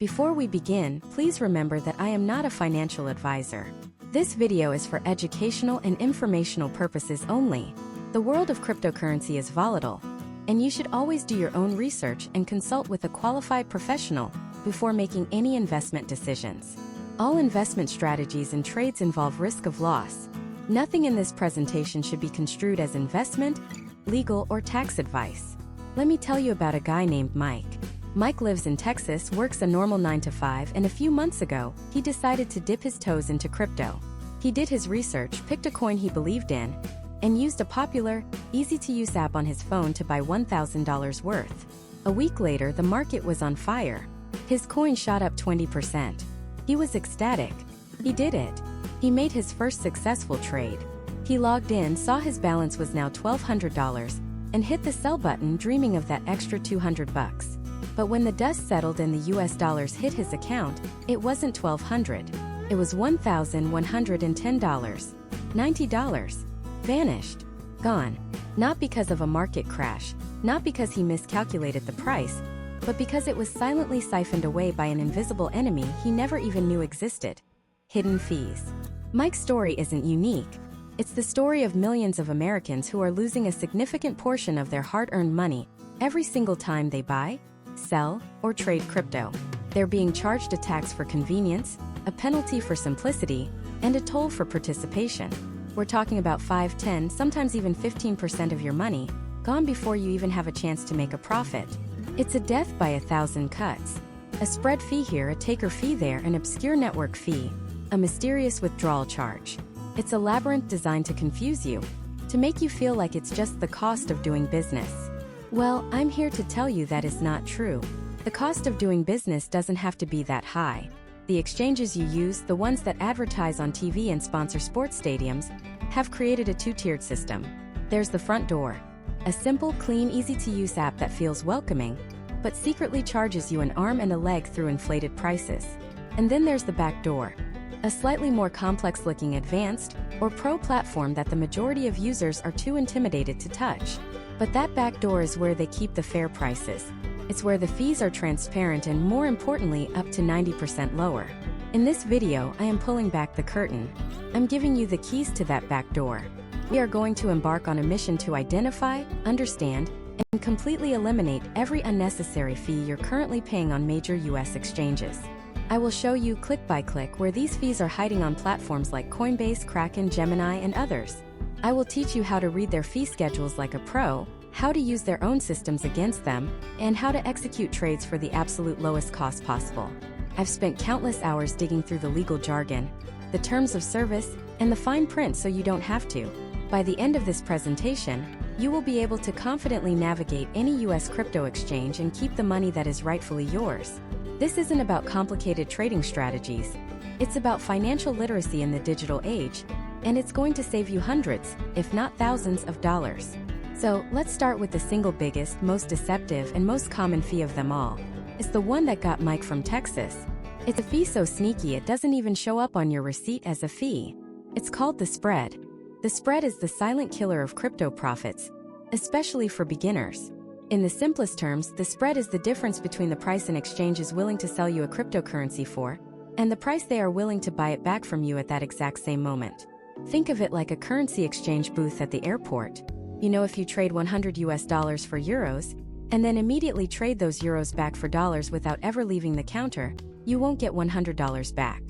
Before we begin, please remember that I am not a financial advisor. This video is for educational and informational purposes only. The world of cryptocurrency is volatile, and you should always do your own research and consult with a qualified professional before making any investment decisions. All investment strategies and trades involve risk of loss. Nothing in this presentation should be construed as investment, legal, or tax advice. Let me tell you about a guy named Mike. Mike lives in Texas, works a normal 9-to-5, and a few months ago, he decided to dip his toes into crypto. He did his research, picked a coin he believed in, and used a popular, easy-to-use app on his phone to buy $1,000 worth. A week later, the market was on fire. His coin shot up 20%. He was ecstatic. He did it. He made his first successful trade. He logged in, saw his balance was now $1,200, and hit the sell button, dreaming of that extra $200. But when the dust settled and the US dollars hit his account, it wasn't $1,200. It was $1,110. $90. Vanished. Gone. Not because of a market crash, not because he miscalculated the price, but because it was silently siphoned away by an invisible enemy he never even knew existed. Hidden fees. Mike's story isn't unique. It's the story of millions of Americans who are losing a significant portion of their hard-earned money every single time they buy, sell, or trade crypto. They're being charged a tax for convenience, a penalty for simplicity, and a toll for participation. We're talking about 5, 10, sometimes even 15% of your money, gone before you even have a chance to make a profit. It's a death by 1,000 cuts. A spread fee here, a taker fee there, an obscure network fee, a mysterious withdrawal charge. It's a labyrinth designed to confuse you, to make you feel like it's just the cost of doing business. Well, I'm here to tell you that is not true. The cost of doing business doesn't have to be that high. The exchanges you use, the ones that advertise on TV and sponsor sports stadiums, have created a two-tiered system. There's the front door, a simple, clean, easy-to-use app that feels welcoming, but secretly charges you an arm and a leg through inflated prices. And then there's the back door, a slightly more complex-looking advanced or pro platform that the majority of users are too intimidated to touch. But that back door is where they keep the fair prices. It's where the fees are transparent and, more importantly, up to 90% lower. In this video, I am pulling back the curtain. I'm giving you the keys to that back door. We are going to embark on a mission to identify, understand, and completely eliminate every unnecessary fee you're currently paying on major US exchanges. I will show you click by click where these fees are hiding on platforms like Coinbase, Kraken, Gemini, and others. I will teach you how to read their fee schedules like a pro, how to use their own systems against them, and how to execute trades for the absolute lowest cost possible. I've spent countless hours digging through the legal jargon, the terms of service, and the fine print so you don't have to. By the end of this presentation, you will be able to confidently navigate any US crypto exchange and keep the money that is rightfully yours. This isn't about complicated trading strategies. It's about financial literacy in the digital age, and it's going to save you hundreds, if not thousands of dollars. So, let's start with the single biggest, most deceptive, and most common fee of them all. It's the one that got Mike from Texas. It's a fee so sneaky it doesn't even show up on your receipt as a fee. It's called the spread. The spread is the silent killer of crypto profits, especially for beginners. In the simplest terms, the spread is the difference between the price an exchange is willing to sell you a cryptocurrency for, and the price they are willing to buy it back from you at that exact same moment. Think of it like a currency exchange booth at the airport. You know, if you trade $100 for euros, and then immediately trade those euros back for dollars without ever leaving the counter, you won't get $100 back.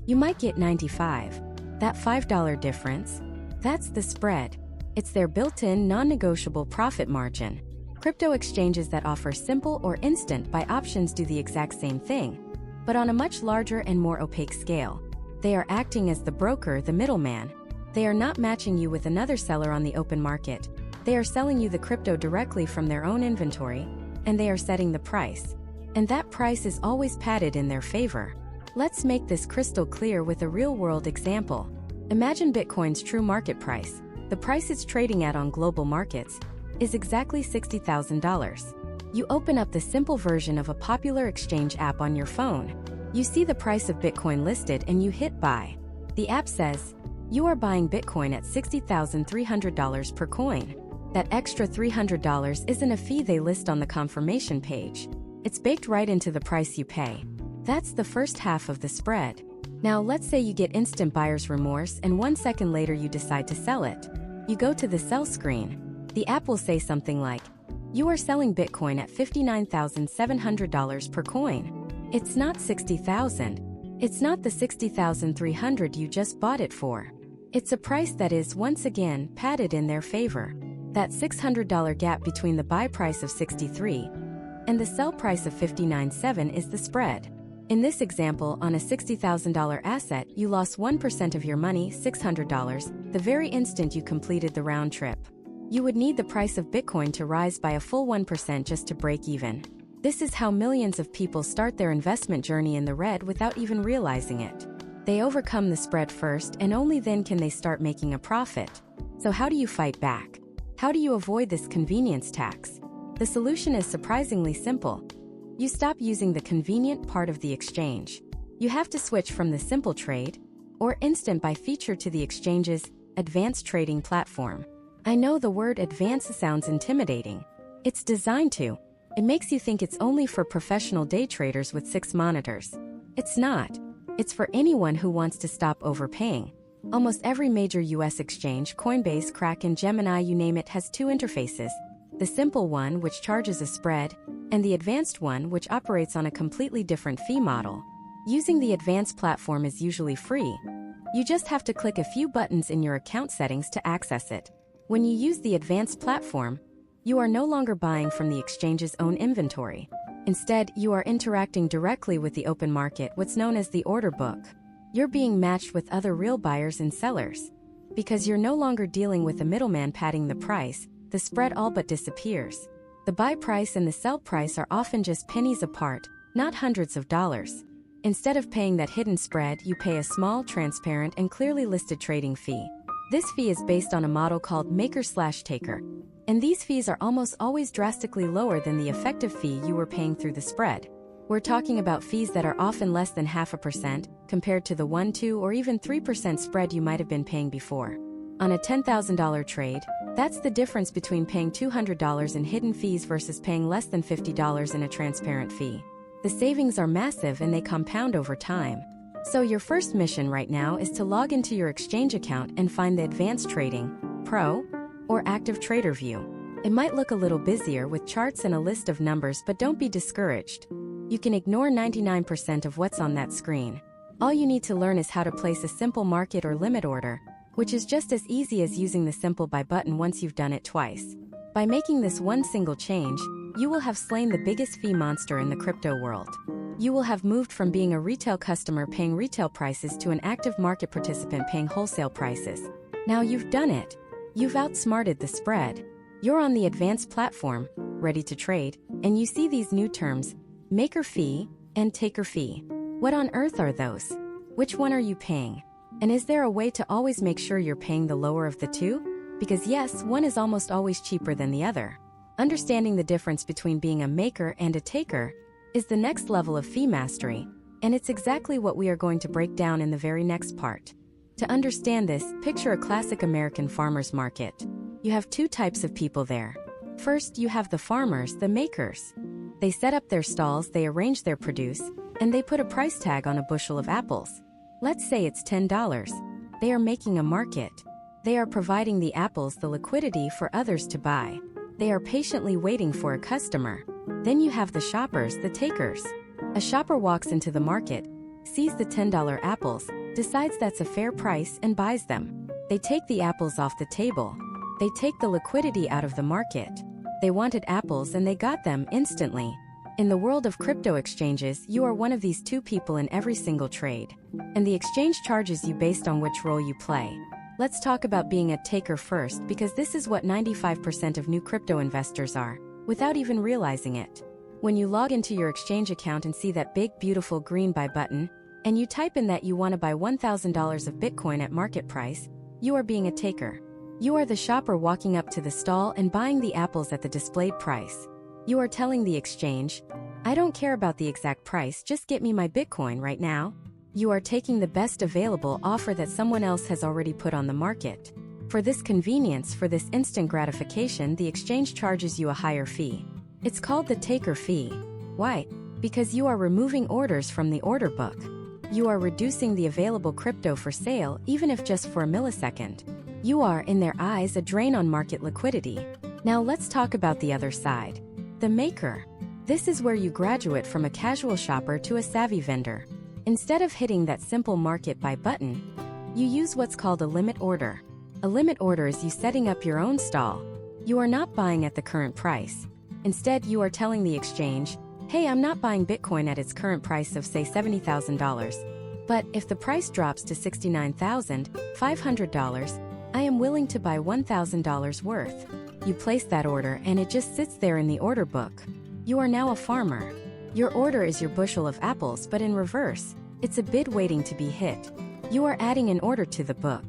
You might get 95. That $5 difference? That's the spread. It's their built-in, non-negotiable profit margin. Crypto exchanges that offer simple or instant buy options do the exact same thing, but on a much larger and more opaque scale. They are acting as the broker, the middleman. They are not matching you with another seller on the open market. They are selling you the crypto directly from their own inventory, and they are setting the price. And that price is always padded in their favor. Let's make this crystal clear with a real-world example. Imagine Bitcoin's true market price. The price it's trading at on global markets is exactly $60,000. You open up the simple version of a popular exchange app on your phone. You see the price of Bitcoin listed and you hit buy. The app says, you are buying Bitcoin at $60,300 per coin. That extra $300 isn't a fee they list on the confirmation page. It's baked right into the price you pay. That's the first half of the spread. Now let's say you get instant buyer's remorse and 1 second later you decide to sell it. You go to the sell screen. The app will say something like, "You are selling Bitcoin at $59,700 per coin. It's not $60,000. It's not the $60,300 you just bought it for." It's a price that is, once again, padded in their favor. That $600 gap between the buy price of $63,000 and the sell price of $59,700 is the spread. In this example, on a $60,000 asset, you lost 1% of your money, $600, the very instant you completed the round trip. You would need the price of Bitcoin to rise by a full 1% just to break even. This is how millions of people start their investment journey in the red without even realizing it. They overcome the spread first, and only then can they start making a profit. So how do you fight back? How do you avoid this convenience tax? The solution is surprisingly simple. You stop using the convenient part of the exchange. You have to switch from the simple trade or instant buy feature to the exchange's advanced trading platform. I know the word advanced sounds intimidating. It's designed to. It makes you think it's only for professional day traders with 6 monitors. It's not. It's for anyone who wants to stop overpaying. Almost every major US exchange, Coinbase, Kraken, Gemini, you name it, has 2 interfaces. The simple one, which charges a spread, and the advanced one, which operates on a completely different fee model. Using the advanced platform is usually free. You just have to click a few buttons in your account settings to access it. When you use the advanced platform, you are no longer buying from the exchange's own inventory. Instead, you are interacting directly with the open market, what's known as the order book. You're being matched with other real buyers and sellers. Because you're no longer dealing with a middleman padding the price, the spread all but disappears. The buy price and the sell price are often just pennies apart, not hundreds of dollars. Instead of paying that hidden spread, you pay a small, transparent, and clearly listed trading fee. This fee is based on a model called maker/taker. And these fees are almost always drastically lower than the effective fee you were paying through the spread. We're talking about fees that are often less than 0.5% compared to the 1, 2, or even 3% spread you might have been paying before. On a $10,000 trade, that's the difference between paying $200 in hidden fees versus paying less than $50 in a transparent fee. The savings are massive and they compound over time. So your first mission right now is to log into your exchange account and find the Advanced Trading, Pro, or Active Trader view. It might look a little busier with charts and a list of numbers, but don't be discouraged. You can ignore 99% of what's on that screen. All you need to learn is how to place a simple market or limit order, which is just as easy as using the simple buy button once you've done it twice. By making this one single change, you will have slain the biggest fee monster in the crypto world. You will have moved from being a retail customer paying retail prices to an active market participant paying wholesale prices. Now you've done it. You've outsmarted the spread. You're on the advanced platform, ready to trade, and you see these new terms, maker fee and taker fee. What on earth are those? Which one are you paying? And is there a way to always make sure you're paying the lower of the two? Because yes, one is almost always cheaper than the other. Understanding the difference between being a maker and a taker is the next level of fee mastery, and it's exactly what we are going to break down in the very next part. To understand this, picture a classic American farmer's market. You have 2 types of people there. First, you have the farmers, the makers. They set up their stalls, they arrange their produce, and they put a price tag on a bushel of apples. Let's say it's $10. They are making a market. They are providing the apples the liquidity for others to buy. They are patiently waiting for a customer. Then you have the shoppers, the takers. A shopper walks into the market, sees the $10 apples, decides that's a fair price and buys them. They take the apples off the table. They take the liquidity out of the market. They wanted apples and they got them instantly. In the world of crypto exchanges, you are one of these 2 people in every single trade. And the exchange charges you based on which role you play. Let's talk about being a taker first, because this is what 95% of new crypto investors are, without even realizing it. When you log into your exchange account and see that big beautiful green buy button, and you type in that you want to buy $1,000 of Bitcoin at market price, you are being a taker. You are the shopper walking up to the stall and buying the apples at the displayed price. You are telling the exchange, I don't care about the exact price, just get me my Bitcoin right now. You are taking the best available offer that someone else has already put on the market. For this convenience, for this instant gratification, the exchange charges you a higher fee. It's called the taker fee. Why? Because you are removing orders from the order book. You are reducing the available crypto for sale, even if just for a millisecond. You are, in their eyes, a drain on market liquidity. Now let's talk about the other side. The maker. This is where you graduate from a casual shopper to a savvy vendor. Instead of hitting that simple market buy button, you use what's called a limit order. A limit order is you setting up your own stall. You are not buying at the current price. Instead, you are telling the exchange, hey, I'm not buying Bitcoin at its current price of, say, $70,000. But if the price drops to $69,500, I am willing to buy $1,000 worth. You place that order and it just sits there in the order book. You are now a farmer. Your order is your bushel of apples, but in reverse. It's a bid waiting to be hit. You are adding an order to the book.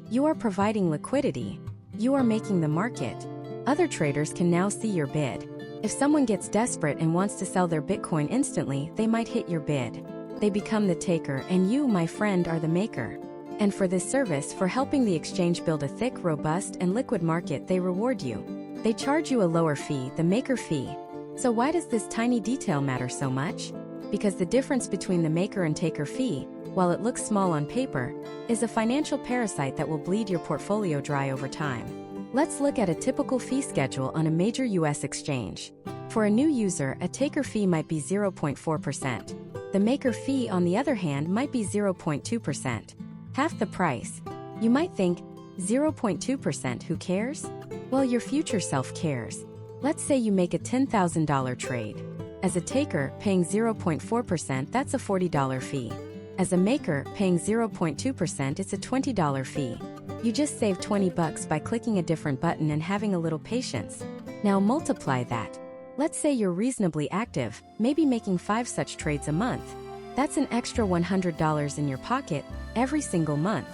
You are providing liquidity. You are making the market. Other traders can now see your bid. If someone gets desperate and wants to sell their Bitcoin instantly, they might hit your bid. They become the taker, and you, my friend, are the maker. And for this service, for helping the exchange build a thick, robust, and liquid market, they reward you. They charge you a lower fee, the maker fee. So why does this tiny detail matter so much? Because the difference between the maker and taker fee, while it looks small on paper, is a financial parasite that will bleed your portfolio dry over time. Let's look at a typical fee schedule on a major US exchange. For a new user, a taker fee might be 0.4%. The maker fee, on the other hand, might be 0.2%. Half the price. You might think, 0.2%, who cares? Well, your future self cares. Let's say you make a $10,000 trade. As a taker, paying 0.4%, that's a $40 fee. As a maker, paying 0.2%, it's a $20 fee. You just saved $20 by clicking a different button and having a little patience. Now multiply that. Let's say you're reasonably active, maybe making 5 such trades a month. That's an extra $100 in your pocket every single month.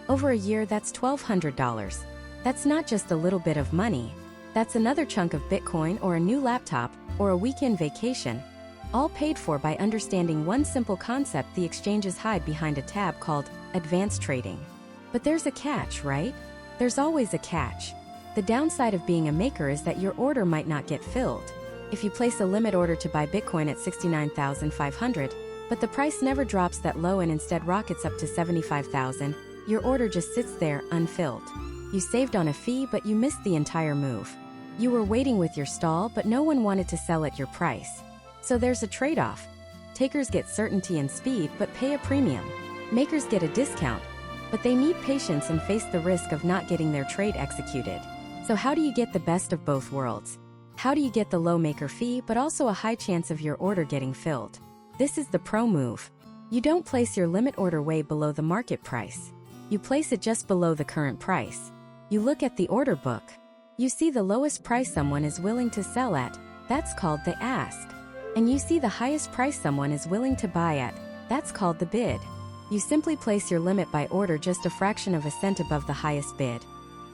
Over a year, that's $1,200. That's not just a little bit of money. That's another chunk of Bitcoin or a new laptop or a weekend vacation, all paid for by understanding one simple concept the exchanges hide behind a tab called advanced trading. But there's a catch, right? There's always a catch. The downside of being a maker is that your order might not get filled. If you place a limit order to buy Bitcoin at $69,500, but the price never drops that low and instead rockets up to $75,000, your order just sits there unfilled. You saved on a fee, but you missed the entire move. You were waiting with your stall, but no one wanted to sell at your price. So there's a trade-off. Takers get certainty and speed, but pay a premium. Makers get a discount, but they need patience and face the risk of not getting their trade executed. So how do you get the best of both worlds? How do you get the low maker fee, but also a high chance of your order getting filled? This is the pro move. You don't place your limit order way below the market price. You place it just below the current price. You look at the order book. You see the lowest price someone is willing to sell at. That's called the ask. And you see the highest price someone is willing to buy at. That's called the bid. You simply place your limit by order just a fraction of a cent above the highest bid.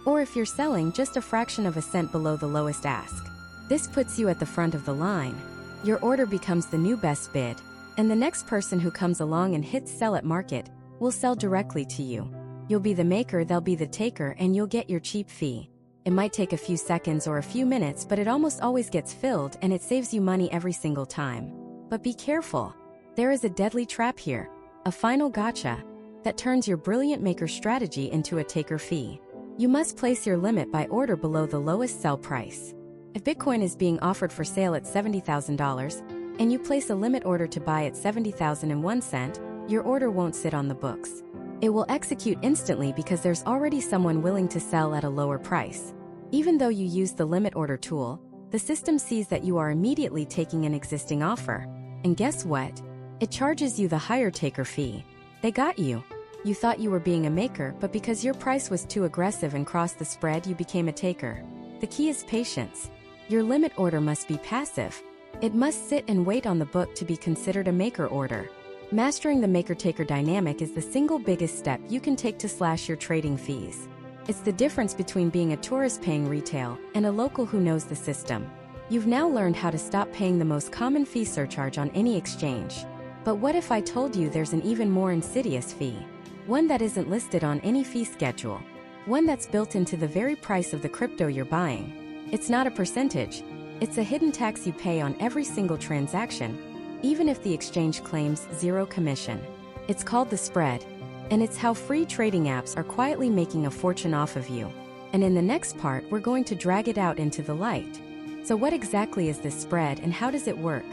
Or if you're selling, just a fraction of a cent below the lowest ask. This puts you at the front of the line. Your order becomes the new best bid, and the next person who comes along and hits sell at market will sell directly to you. You'll be the maker, they'll be the taker, and you'll get your cheap fee. It might take a few seconds or a few minutes, but it almost always gets filled and it saves you money every single time. But be careful. There is a deadly trap here, a final gotcha, that turns your brilliant maker strategy into a taker fee. You must place your limit by order below the lowest sell price. If Bitcoin is being offered for sale at $70,000, and you place a limit order to buy at $70,001, your order won't sit on the books. It will execute instantly because there's already someone willing to sell at a lower price. Even though you use the limit order tool, the system sees that you are immediately taking an existing offer. And guess what? It charges you the higher taker fee. They got you. You thought you were being a maker, but because your price was too aggressive and crossed the spread, you became a taker. The key is patience. Your limit order must be passive. It must sit and wait on the book to be considered a maker order. Mastering the maker-taker dynamic is the single biggest step you can take to slash your trading fees. It's the difference between being a tourist paying retail and a local who knows the system. You've now learned how to stop paying the most common fee surcharge on any exchange. But what if I told you there's an even more insidious fee? One that isn't listed on any fee schedule. One that's built into the very price of the crypto you're buying. It's not a percentage. It's a hidden tax you pay on every single transaction. even if the exchange claims zero commission. It's called the spread, and it's how free trading apps are quietly making a fortune off of you. And in the next part, we're going to drag it out into the light. So what exactly is this spread and how does it work?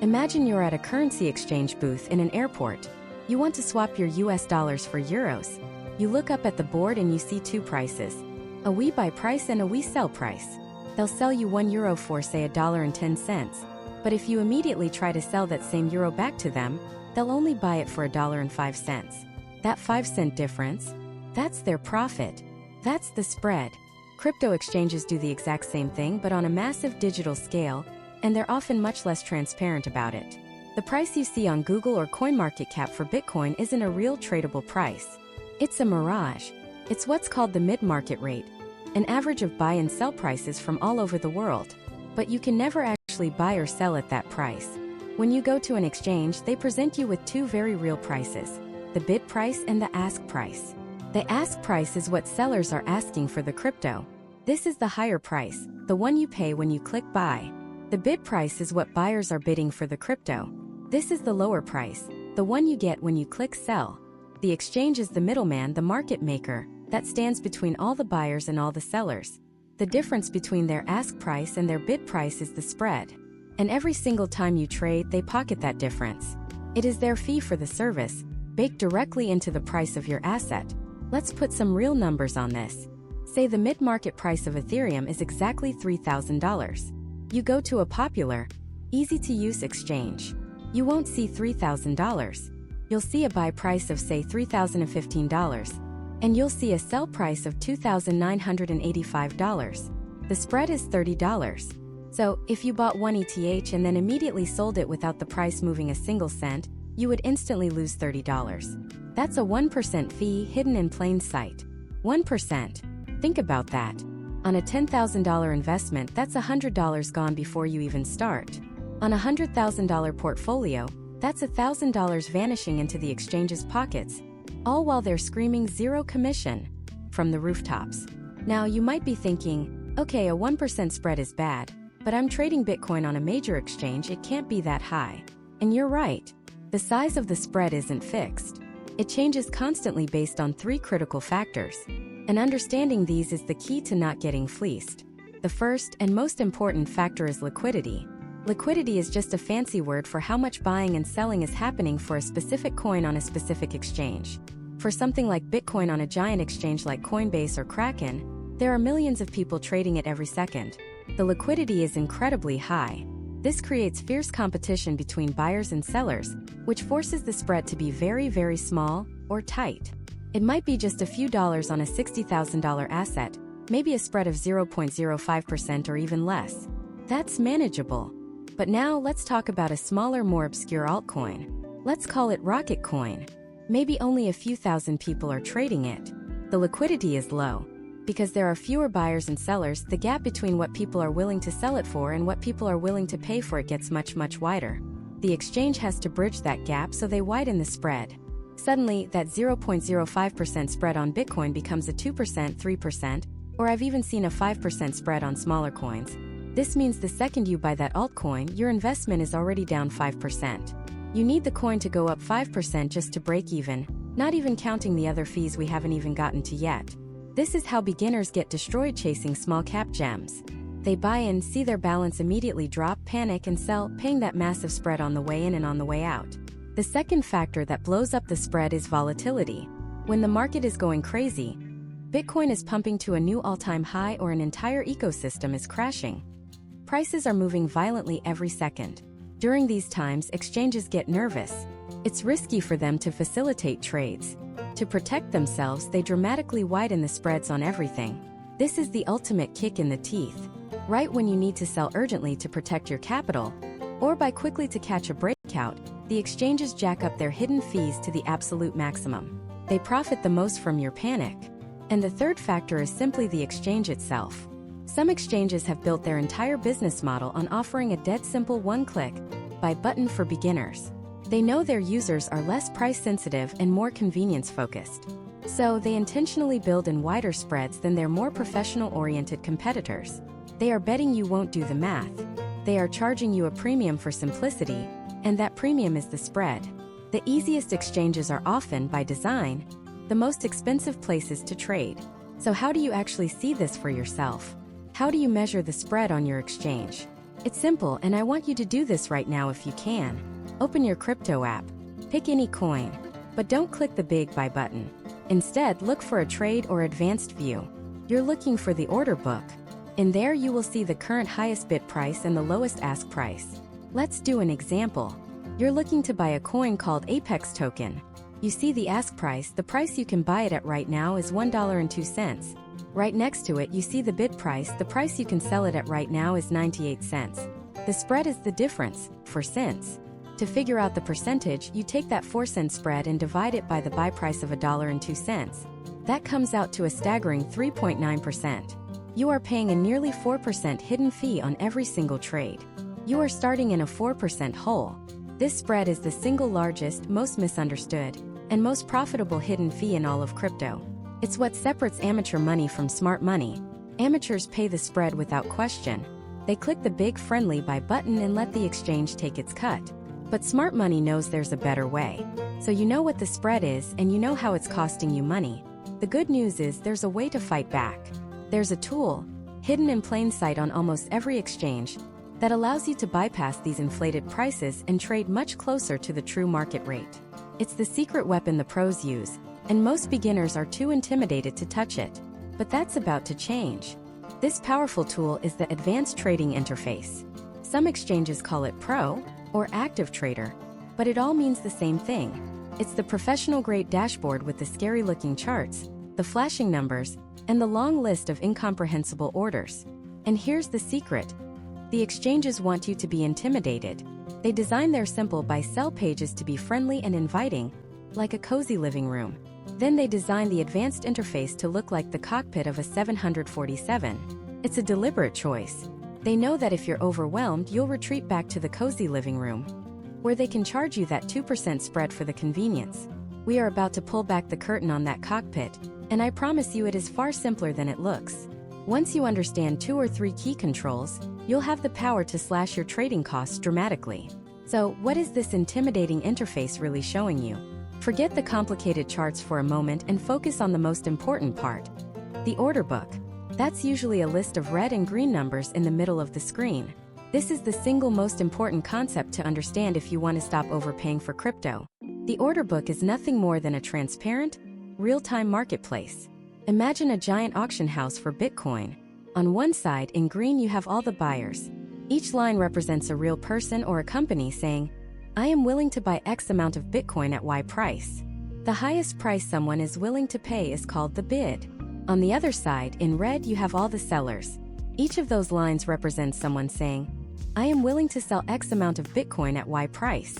Imagine you're at a currency exchange booth in an airport. You want to swap your US dollars for euros. You look up at the board and you see two prices, a we buy price and a we sell price. They'll sell you €1 for, say, $1.10. But if you immediately try to sell that same euro back to them, they'll only buy it for $1.05. That 5-cent difference, that's their profit. That's the spread. Crypto exchanges do the exact same thing but on a massive digital scale, and they're often much less transparent about it. The price you see on Google or CoinMarketCap for Bitcoin isn't a real tradable price. It's a mirage. It's what's called the mid-market rate, an average of buy and sell prices from all over the world. But you can never actually buy or sell at that price. When you go to an exchange, they present you with two very real prices, the bid price and the ask price. The ask price is what sellers are asking for the crypto. This is the higher price, the one you pay when you click buy. The bid price is what buyers are bidding for the crypto. This is the lower price, the one you get when you click sell. The exchange is the middleman, the market maker, that stands between all the buyers and all the sellers. The difference between their ask price and their bid price is the spread. And every single time you trade, they pocket that difference. It is their fee for the service, baked directly into the price of your asset. Let's put some real numbers on this. Say the mid-market price of Ethereum is exactly $3,000. You go to a popular, easy-to-use exchange. You won't see $3,000. You'll see a buy price of, say, $3,015. And you'll see a sell price of $2,985. The spread is $30. So, if you bought one ETH and then immediately sold it without the price moving a single cent, you would instantly lose $30. That's a 1% fee hidden in plain sight. 1%. Think about that. On a $10,000 investment, that's $100 gone before you even start. On a $100,000 portfolio, that's $1,000 vanishing into the exchange's pockets, all while they're screaming zero commission from the rooftops. Now, you might be thinking, okay, a 1% spread is bad, but I'm trading Bitcoin on a major exchange, it can't be that high. And you're right. The size of the spread isn't fixed. It changes constantly based on three critical factors. And understanding these is the key to not getting fleeced. The first and most important factor is liquidity. Liquidity is just a fancy word for how much buying and selling is happening for a specific coin on a specific exchange. For something like Bitcoin on a giant exchange like Coinbase or Kraken, there are millions of people trading it every second. The liquidity is incredibly high. This creates fierce competition between buyers and sellers, which forces the spread to be very, very small or tight. It might be just a few dollars on a $60,000 asset, maybe a spread of 0.05% or even less. That's manageable. But now let's talk about a smaller, more obscure altcoin. Let's call it Rocket Coin. Maybe only a few thousand people are trading it. The liquidity is low. Because there are fewer buyers and sellers, the gap between what people are willing to sell it for and what people are willing to pay for it gets much, much wider. The exchange has to bridge that gap, so they widen the spread. Suddenly, that 0.05% spread on Bitcoin becomes a 2%, 3%, or I've even seen a 5% spread on smaller coins. This means the second you buy that altcoin, your investment is already down 5%. You need the coin to go up 5% just to break even, not even counting the other fees we haven't even gotten to yet. This is how beginners get destroyed chasing small-cap gems. They buy in, see their balance immediately drop, panic, and sell, paying that massive spread on the way in and on the way out. The second factor that blows up the spread is volatility. When the market is going crazy, Bitcoin is pumping to a new all-time high or an entire ecosystem is crashing. Prices are moving violently every second. During these times, exchanges get nervous. It's risky for them to facilitate trades. To protect themselves, they dramatically widen the spreads on everything. This is the ultimate kick in the teeth. Right when you need to sell urgently to protect your capital, or buy quickly to catch a breakout, the exchanges jack up their hidden fees to the absolute maximum. They profit the most from your panic. And the third factor is simply the exchange itself. Some exchanges have built their entire business model on offering a dead simple one-click buy button for beginners. They know their users are less price-sensitive and more convenience-focused. So they intentionally build in wider spreads than their more professional-oriented competitors. They are betting you won't do the math. They are charging you a premium for simplicity, And that premium is the spread. The easiest exchanges are often, by design, the most expensive places to trade. So how do you actually see this for yourself? How do you measure the spread on your exchange? It's simple, and I want you to do this right now if you can. Open your crypto app. Pick any coin. But don't click the big buy button. Instead, look for a trade or advanced view. You're looking for the order book. In there you will see the current highest bid price and the lowest ask price. Let's do an example. You're looking to buy a coin called Apex token. You see the ask price, the price you can buy it at right now is $1.02. Right next to it you see the bid price, the price you can sell it at right now is 98 cents. The spread is the difference, for cents. To figure out the percentage, you take that 4-cent spread and divide it by the buy price of $1.02. That comes out to a staggering 3.9%. You are paying a nearly 4% hidden fee on every single trade. You are starting in a 4% hole. This spread is the single largest, most misunderstood, and most profitable hidden fee in all of crypto. It's what separates amateur money from smart money. Amateurs pay the spread without question. They click the big friendly buy button and let the exchange take its cut. But smart money knows there's a better way. So you know what the spread is and you know how it's costing you money. The good news is there's a way to fight back. There's a tool, hidden in plain sight on almost every exchange, that allows you to bypass these inflated prices and trade much closer to the true market rate. It's the secret weapon the pros use, and most beginners are too intimidated to touch it. But that's about to change. This powerful tool is the Advanced Trading Interface. Some exchanges call it Pro or Active Trader, but it all means the same thing. It's the professional-grade dashboard with the scary-looking charts, the flashing numbers, and the long list of incomprehensible orders. And here's the secret. The exchanges want you to be intimidated. They design their simple buy-sell pages to be friendly and inviting, like a cozy living room. Then they design the advanced interface to look like the cockpit of a 747. It's a deliberate choice. They know that if you're overwhelmed, you'll retreat back to the cozy living room, where they can charge you that 2% spread for the convenience. We are about to pull back the curtain on that cockpit, and I promise you it is far simpler than it looks. Once you understand 2 or 3 key controls, you'll have the power to slash your trading costs dramatically. So, what is this intimidating interface really showing you? Forget the complicated charts for a moment and focus on the most important part. The order book. That's usually a list of red and green numbers in the middle of the screen. This is the single most important concept to understand if you want to stop overpaying for crypto. The order book is nothing more than a transparent, real-time marketplace. Imagine a giant auction house for Bitcoin. On one side, in green, you have all the buyers. Each line represents a real person or a company saying, I am willing to buy X amount of Bitcoin at Y price. The highest price someone is willing to pay is called the bid. On the other side, in red, you have all the sellers. Each of those lines represents someone saying, I am willing to sell X amount of Bitcoin at Y price.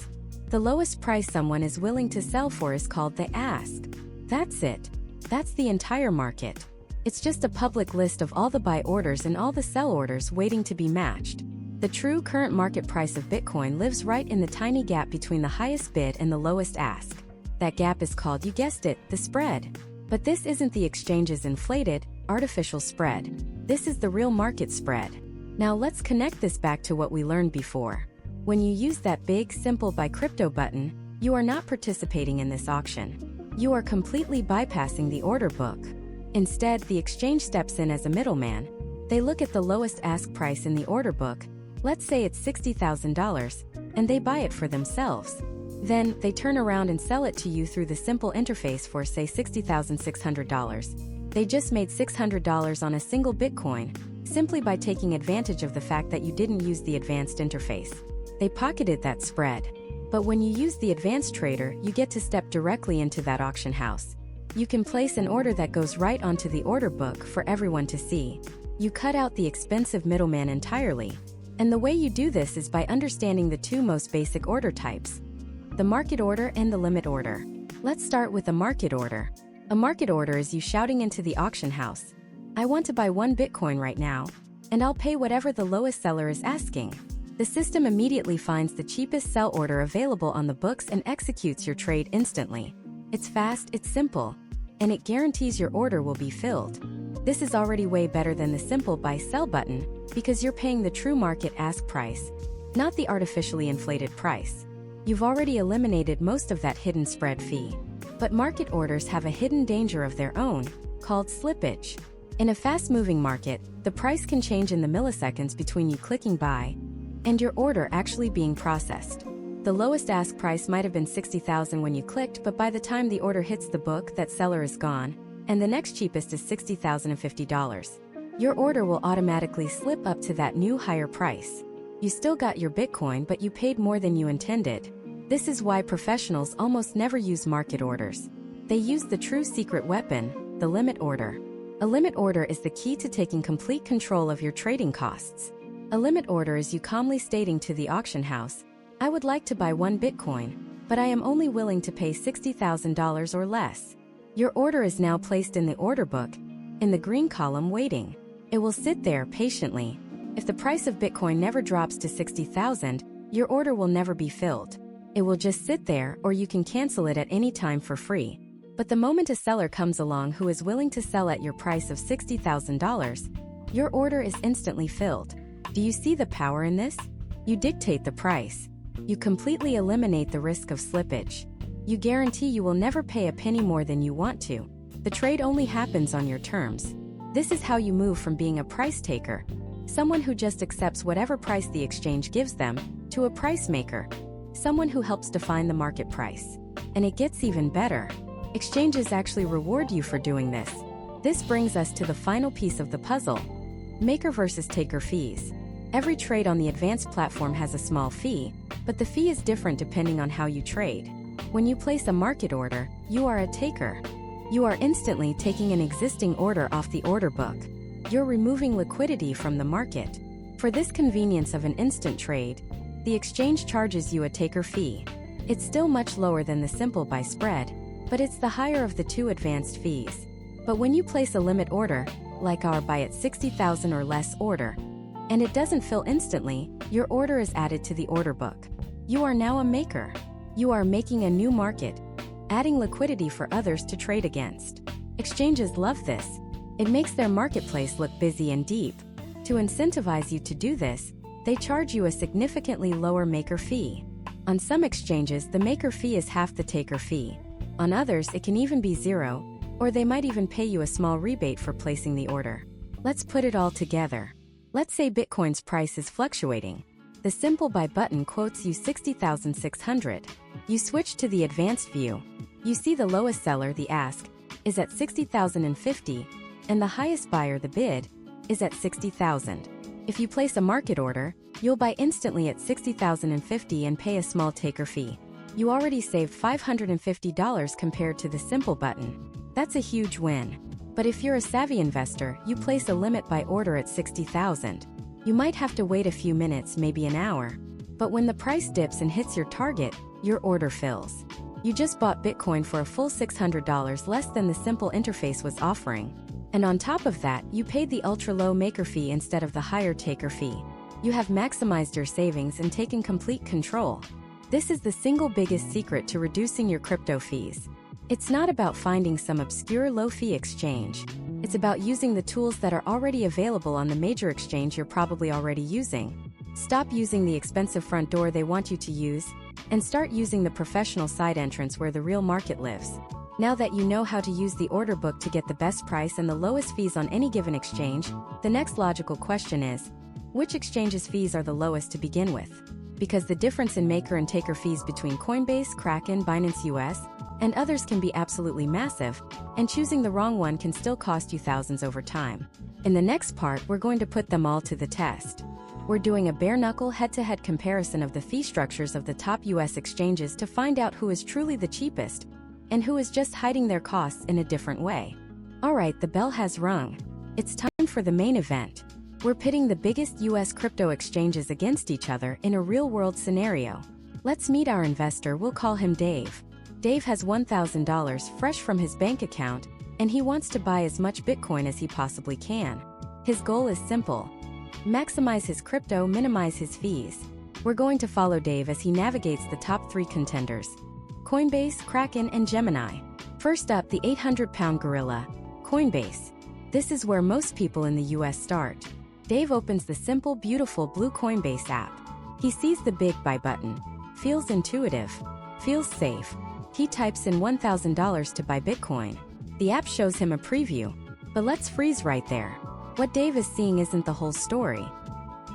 The lowest price someone is willing to sell for is called the ask. That's it. That's the entire market. It's just a public list of all the buy orders and all the sell orders waiting to be matched. The true current market price of Bitcoin lives right in the tiny gap between the highest bid and the lowest ask. That gap is called, you guessed it, the spread. But this isn't the exchange's inflated, artificial spread. This is the real market spread. Now let's connect this back to what we learned before. When you use that big, simple buy crypto button, you are not participating in this auction. You are completely bypassing the order book. Instead, the exchange steps in as a middleman. They look at the lowest ask price in the order book, let's say it's $60,000, and they buy it for themselves. Then, they turn around and sell it to you through the simple interface for, say, $60,600. They just made $600 on a single Bitcoin, simply by taking advantage of the fact that you didn't use the advanced interface. They pocketed that spread. But when you use the advanced trader, you get to step directly into that auction house. You can place an order that goes right onto the order book for everyone to see. You cut out the expensive middleman entirely. And the way you do this is by understanding the 2 most basic order types: the market order and the limit order. Let's start with a market order. A market order is you shouting into the auction house, I want to buy 1 Bitcoin right now, and I'll pay whatever the lowest seller is asking. The system immediately finds the cheapest sell order available on the books and executes your trade instantly. It's fast, it's simple, and it guarantees your order will be filled. This is already way better than the simple buy-sell button, because you're paying the true market ask price, not the artificially inflated price. You've already eliminated most of that hidden spread fee. But market orders have a hidden danger of their own, called slippage. In a fast-moving market, the price can change in the milliseconds between you clicking buy and your order actually being processed. The lowest ask price might have been $60,000 when you clicked, but by the time the order hits the book, that seller is gone, and the next cheapest is $60,050. Your order will automatically slip up to that new higher price. You still got your Bitcoin, but you paid more than you intended. This is why professionals almost never use market orders. They use the true secret weapon, the limit order. A limit order is the key to taking complete control of your trading costs. A limit order is you calmly stating to the auction house, "I would like to buy 1 Bitcoin, but I am only willing to pay $60,000 or less." Your order is now placed in the order book, in the green column waiting. It will sit there patiently. If the price of Bitcoin never drops to $60,000, your order will never be filled. It will just sit there, or you can cancel it at any time for free. But the moment a seller comes along who is willing to sell at your price of $60,000, your order is instantly filled. Do you see the power in this? You dictate the price. You completely eliminate the risk of slippage. You guarantee you will never pay a penny more than you want to. The trade only happens on your terms. This is how you move from being a price taker, someone who just accepts whatever price the exchange gives them, to a price maker, someone who helps define the market price. And it gets even better. Exchanges actually reward you for doing this. This brings us to the final piece of the puzzle: maker versus taker fees. Every trade on the advanced platform has a small fee, but the fee is different depending on how you trade. When you place a market order, you are a taker. You are instantly taking an existing order off the order book. You're removing liquidity from the market. For this convenience of an instant trade, the exchange charges you a taker fee. It's still much lower than the simple buy spread, but it's the higher of the two advanced fees. But when you place a limit order, like our buy at 60,000 or less order, and it doesn't fill instantly, your order is added to the order book. You are now a maker. You are making a new market, adding liquidity for others to trade against. Exchanges love this. It makes their marketplace look busy and deep. To incentivize you to do this, they charge you a significantly lower maker fee. On some exchanges, the maker fee is half the taker fee. On others, it can even be zero, or they might even pay you a small rebate for placing the order. Let's put it all together. Let's say Bitcoin's price is fluctuating. The simple buy button quotes you 60,600. You switch to the advanced view. You see the lowest seller, the ask, is at 60,050, and the highest buyer, the bid, is at 60,000. If you place a market order, you'll buy instantly at 60,050 and pay a small taker fee. You already saved $550 compared to the simple button. That's a huge win. But if you're a savvy investor, you place a limit buy order at 60,000. You might have to wait a few minutes, maybe an hour. But when the price dips and hits your target, your order fills. You just bought Bitcoin for a full $600 less than the simple interface was offering. And on top of that, you paid the ultra-low maker fee instead of the higher taker fee. You have maximized your savings and taken complete control. This is the single biggest secret to reducing your crypto fees. It's not about finding some obscure low-fee exchange. It's about using the tools that are already available on the major exchange you're probably already using. Stop using the expensive front door they want you to use, and start using the professional side entrance where the real market lives. Now that you know how to use the order book to get the best price and the lowest fees on any given exchange, the next logical question is, which exchange's fees are the lowest to begin with? Because the difference in maker and taker fees between Coinbase, Kraken, Binance US, and others can be absolutely massive, and choosing the wrong one can still cost you thousands over time. In the next part, we're going to put them all to the test. We're doing a bare-knuckle head-to-head comparison of the fee structures of the top US exchanges to find out who is truly the cheapest, and who is just hiding their costs in a different way. Alright, the bell has rung. It's time for the main event. We're pitting the biggest US crypto exchanges against each other in a real-world scenario. Let's meet our investor. We'll call him Dave. Dave has $1,000 fresh from his bank account, and he wants to buy as much Bitcoin as he possibly can. His goal is simple: maximize his crypto, minimize his fees. We're going to follow Dave as he navigates the top 3 contenders: Coinbase, Kraken, and Gemini. First up, the 800-pound gorilla, Coinbase. This is where most people in the US start. Dave opens the simple, beautiful blue Coinbase app. He sees the big buy button, feels intuitive, feels safe. He types in $1,000 to buy Bitcoin. The app shows him a preview. But let's freeze right there. What Dave is seeing isn't the whole story.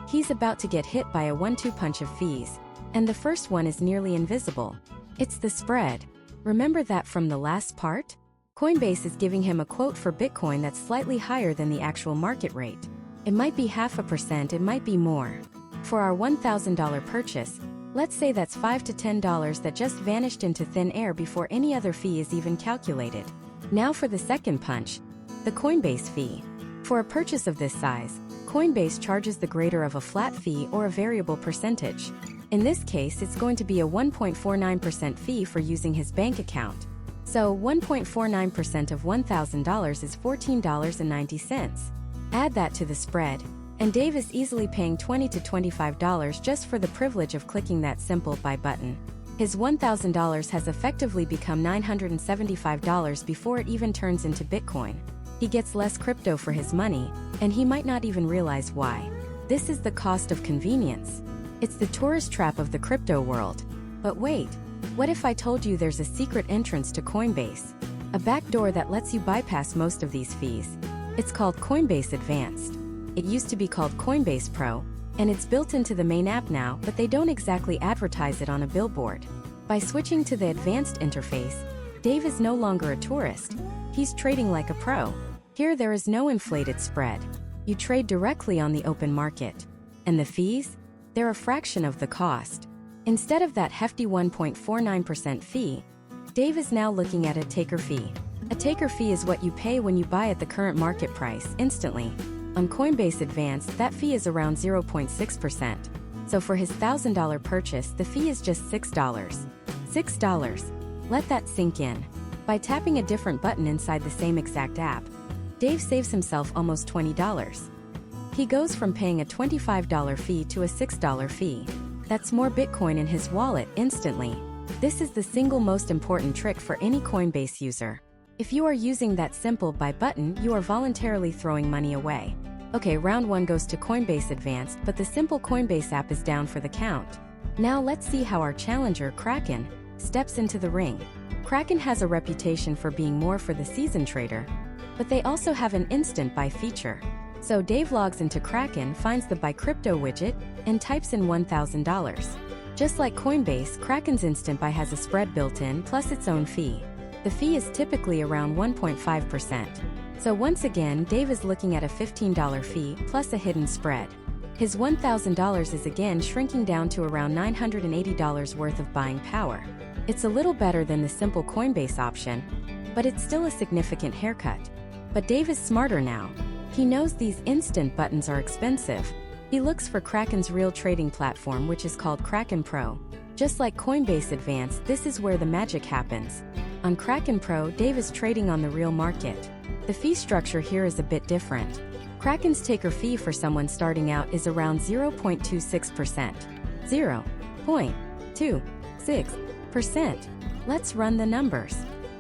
He's about to get hit by a 1-2 punch of fees, and the first one is nearly invisible. It's the spread. Remember that from the last part? Coinbase is giving him a quote for Bitcoin that's slightly higher than the actual market rate. It might be 0.5%, it might be more. For our $1,000 purchase, let's say that's $5 to $10 that just vanished into thin air before any other fee is even calculated. Now for the second punch, the Coinbase fee. For a purchase of this size, Coinbase charges the greater of a flat fee or a variable percentage. In this case, it's going to be a 1.49% fee for using his bank account. So 1.49% of $1,000 is $14.90. Add that to the spread, and Dave is easily paying $20 to $25 just for the privilege of clicking that simple buy button. His $1,000 has effectively become $975 before it even turns into Bitcoin. He gets less crypto for his money, and he might not even realize why. This is the cost of convenience. It's the tourist trap of the crypto world. But wait, what if I told you there's a secret entrance to Coinbase? A backdoor that lets you bypass most of these fees. It's called Coinbase Advanced. It used to be called Coinbase Pro, and it's built into the main app now, but they don't exactly advertise it on a billboard. By switching to the advanced interface, Dave is no longer a tourist. He's trading like a pro. Here there is no inflated spread. You trade directly on the open market. And the fees? They're a fraction of the cost. Instead of that hefty 1.49% fee, Dave is now looking at a taker fee. A taker fee is what you pay when you buy at the current market price instantly. On Coinbase Advanced, that fee is around 0.6%. So for his $1,000 purchase, the fee is just $6. $6. Let that sink in. By tapping a different button inside the same exact app, Dave saves himself almost $20. He goes from paying a $25 fee to a $6 fee. That's more Bitcoin in his wallet instantly. This is the single most important trick for any Coinbase user. If you are using that simple buy button, you are voluntarily throwing money away. Okay, round 1 goes to Coinbase Advanced, but the simple Coinbase app is down for the count. Now let's see how our challenger, Kraken, steps into the ring. Kraken has a reputation for being more for the seasoned trader, but they also have an instant buy feature. So Dave logs into Kraken, finds the Buy Crypto widget, and types in $1,000. Just like Coinbase, Kraken's instant buy has a spread built in plus its own fee. The fee is typically around 1.5%. So once again, Dave is looking at a $15 fee plus a hidden spread. His $1,000 is again shrinking down to around $980 worth of buying power. It's a little better than the simple Coinbase option, but it's still a significant haircut. But Dave is smarter now. He knows these instant buttons are expensive. He looks for Kraken's real trading platform, which is called Kraken Pro. Just like Coinbase Advanced, this is where the magic happens. On Kraken Pro, Dave is trading on the real market. The fee structure here is a bit different. Kraken's taker fee for someone starting out is around 0.26%. 0.26%. Let's run the numbers.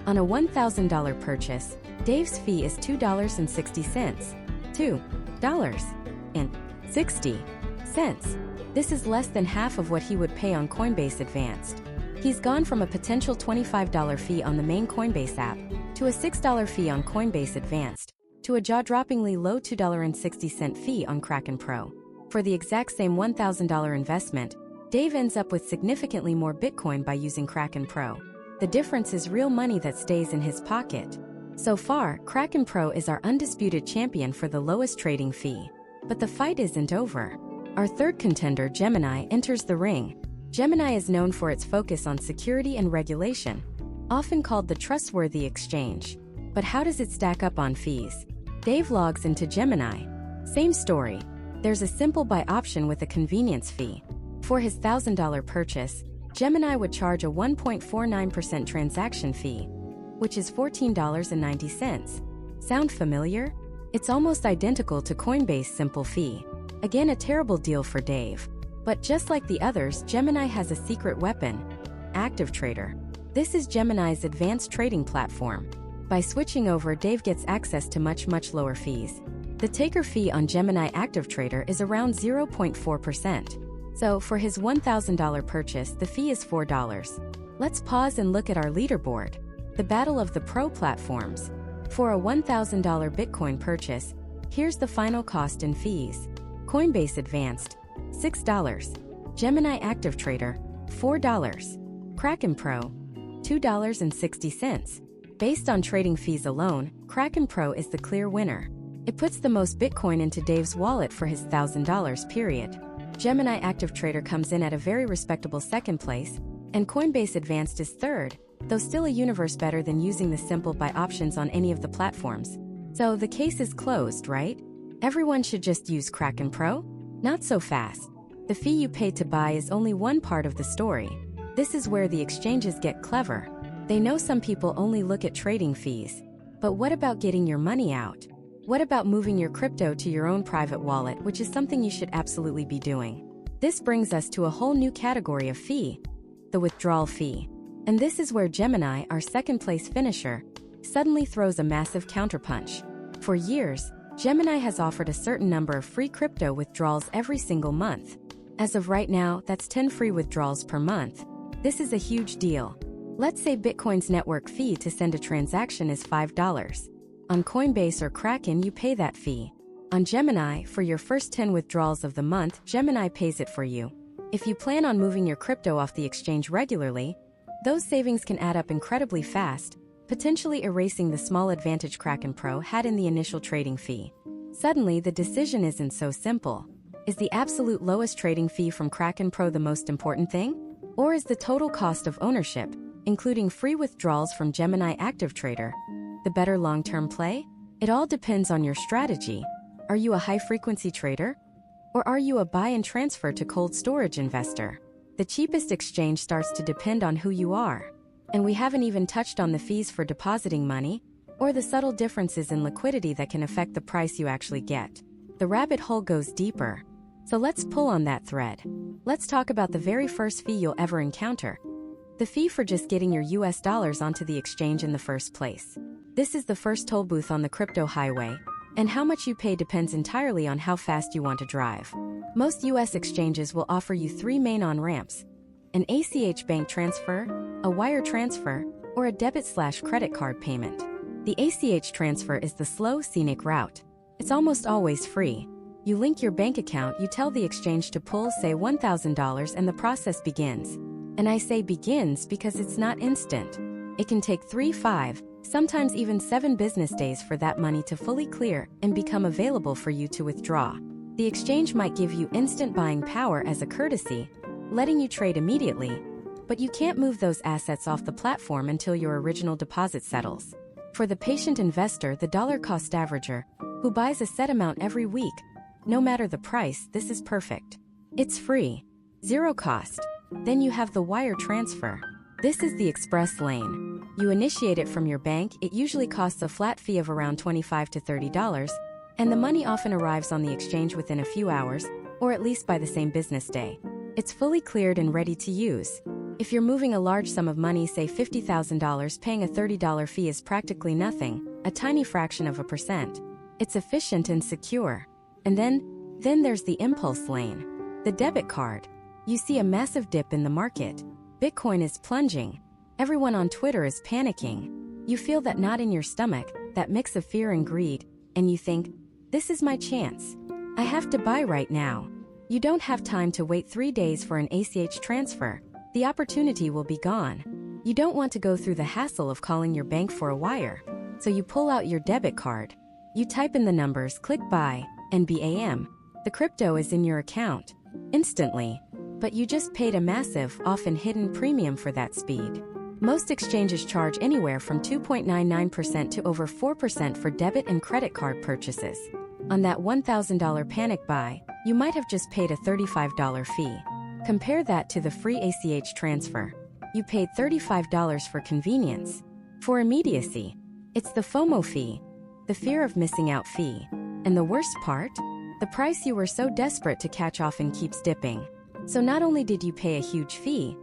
On a $1,000 purchase, Dave's fee is $2.60. $2.60. This is less than half of what he would pay on Coinbase Advanced. He's gone from a potential $25 fee on the main Coinbase app to a $6 fee on Coinbase Advanced to a jaw-droppingly low $2.60 fee on Kraken Pro. For the exact same $1,000 investment, Dave ends up with significantly more Bitcoin by using Kraken Pro. The difference is real money that stays in his pocket. So far, Kraken Pro is our undisputed champion for the lowest trading fee. But the fight isn't over. Our third contender, Gemini, enters the ring. Gemini is known for its focus on security and regulation, often called the trustworthy exchange. But how does it stack up on fees? Dave logs into Gemini. Same story. There's a simple buy option with a convenience fee. For his $1,000 purchase, Gemini would charge a 1.49% transaction fee, which is $14.90. Sound familiar? It's almost identical to Coinbase's simple fee. Again, a terrible deal for Dave. But just like the others, Gemini has a secret weapon: Active Trader. This is Gemini's advanced trading platform. By switching over, Dave gets access to much lower fees. The taker fee on Gemini Active Trader is around 0.4%. So for his $1,000 purchase, the fee is $4. Let's pause and look at our leaderboard. The battle of the pro platforms. For a $1,000 Bitcoin purchase, here's the final cost and fees. Coinbase Advanced, $6. Gemini Active Trader, $4. Kraken Pro, $2.60. Based on trading fees alone, Kraken Pro is the clear winner. It puts the most Bitcoin into Dave's wallet for his $1,000 period. Gemini Active Trader comes in at a very respectable second place, and Coinbase Advanced is third, though still a universe better than using the simple buy options on any of the platforms. So the case is closed, right? Everyone should just use Kraken Pro? Not so fast. The fee you pay to buy is only one part of the story. This is where the exchanges get clever. They know some people only look at trading fees. But what about getting your money out? What about moving your crypto to your own private wallet, which is something you should absolutely be doing? This brings us to a whole new category of fee, the withdrawal fee. And this is where Gemini, our second-place finisher, suddenly throws a massive counterpunch. For years, Gemini has offered a certain number of free crypto withdrawals every single month. As of right now, that's 10 free withdrawals per month. This is a huge deal. Let's say Bitcoin's network fee to send a transaction is $5. On Coinbase or Kraken, you pay that fee. On Gemini, for your first 10 withdrawals of the month, Gemini pays it for you. If you plan on moving your crypto off the exchange regularly, those savings can add up incredibly fast, potentially erasing the small advantage Kraken Pro had in the initial trading fee. Suddenly, the decision isn't so simple. Is the absolute lowest trading fee from Kraken Pro the most important thing? Or is the total cost of ownership, including free withdrawals from Gemini Active Trader, the better long-term play? It all depends on your strategy. Are you a high-frequency trader? Or are you a buy and transfer to cold storage investor? The cheapest exchange starts to depend on who you are. And we haven't even touched on the fees for depositing money, or the subtle differences in liquidity that can affect the price you actually get. The rabbit hole goes deeper. So let's pull on that thread. Let's talk about the very first fee you'll ever encounter. The fee for just getting your US dollars onto the exchange in the first place. This is the first toll booth on the crypto highway, and how much you pay depends entirely on how fast you want to drive. Most US exchanges will offer you 3 main on-ramps: an ACH bank transfer, a wire transfer, or a debit/credit card payment. The ACH transfer is the slow, scenic route. It's almost always free. You link your bank account, you tell the exchange to pull, say, $1,000, and the process begins. And I say begins because it's not instant. It can take 3, 5, sometimes even 7 business days for that money to fully clear and become available for you to withdraw. The exchange might give you instant buying power as a courtesy, letting you trade immediately, but you can't move those assets off the platform until your original deposit settles. For the patient investor, the dollar-cost averager, who buys a set amount every week, no matter the price, this is perfect. It's free. Zero cost. Then you have the wire transfer. This is the express lane. You initiate it from your bank. It usually costs a flat fee of around $25 to $30, and the money often arrives on the exchange within a few hours, or at least by the same business day. It's fully cleared and ready to use. If you're moving a large sum of money, say $50,000, paying a $30 fee is practically nothing, a tiny fraction of a percent. It's efficient and secure. And then there's the impulse lane. The debit card. You see a massive dip in the market. Bitcoin is plunging. Everyone on Twitter is panicking. You feel that knot in your stomach, that mix of fear and greed, and you think, this is my chance. I have to buy right now. You don't have time to wait 3 days for an ACH transfer. The opportunity will be gone. You don't want to go through the hassle of calling your bank for a wire. So you pull out your debit card. You type in the numbers, click buy, and bam. The crypto is in your account. Instantly. But you just paid a massive, often hidden premium for that speed. Most exchanges charge anywhere from 2.99% to over 4% for debit and credit card purchases. On that $1,000 panic buy, you might have just paid a $35 fee. Compare that to the free ACH transfer. You paid $35 for convenience. For immediacy. It's the FOMO fee. The fear of missing out fee. And the worst part? The price you were so desperate to catch often keeps dipping. So not only did you pay a huge fee,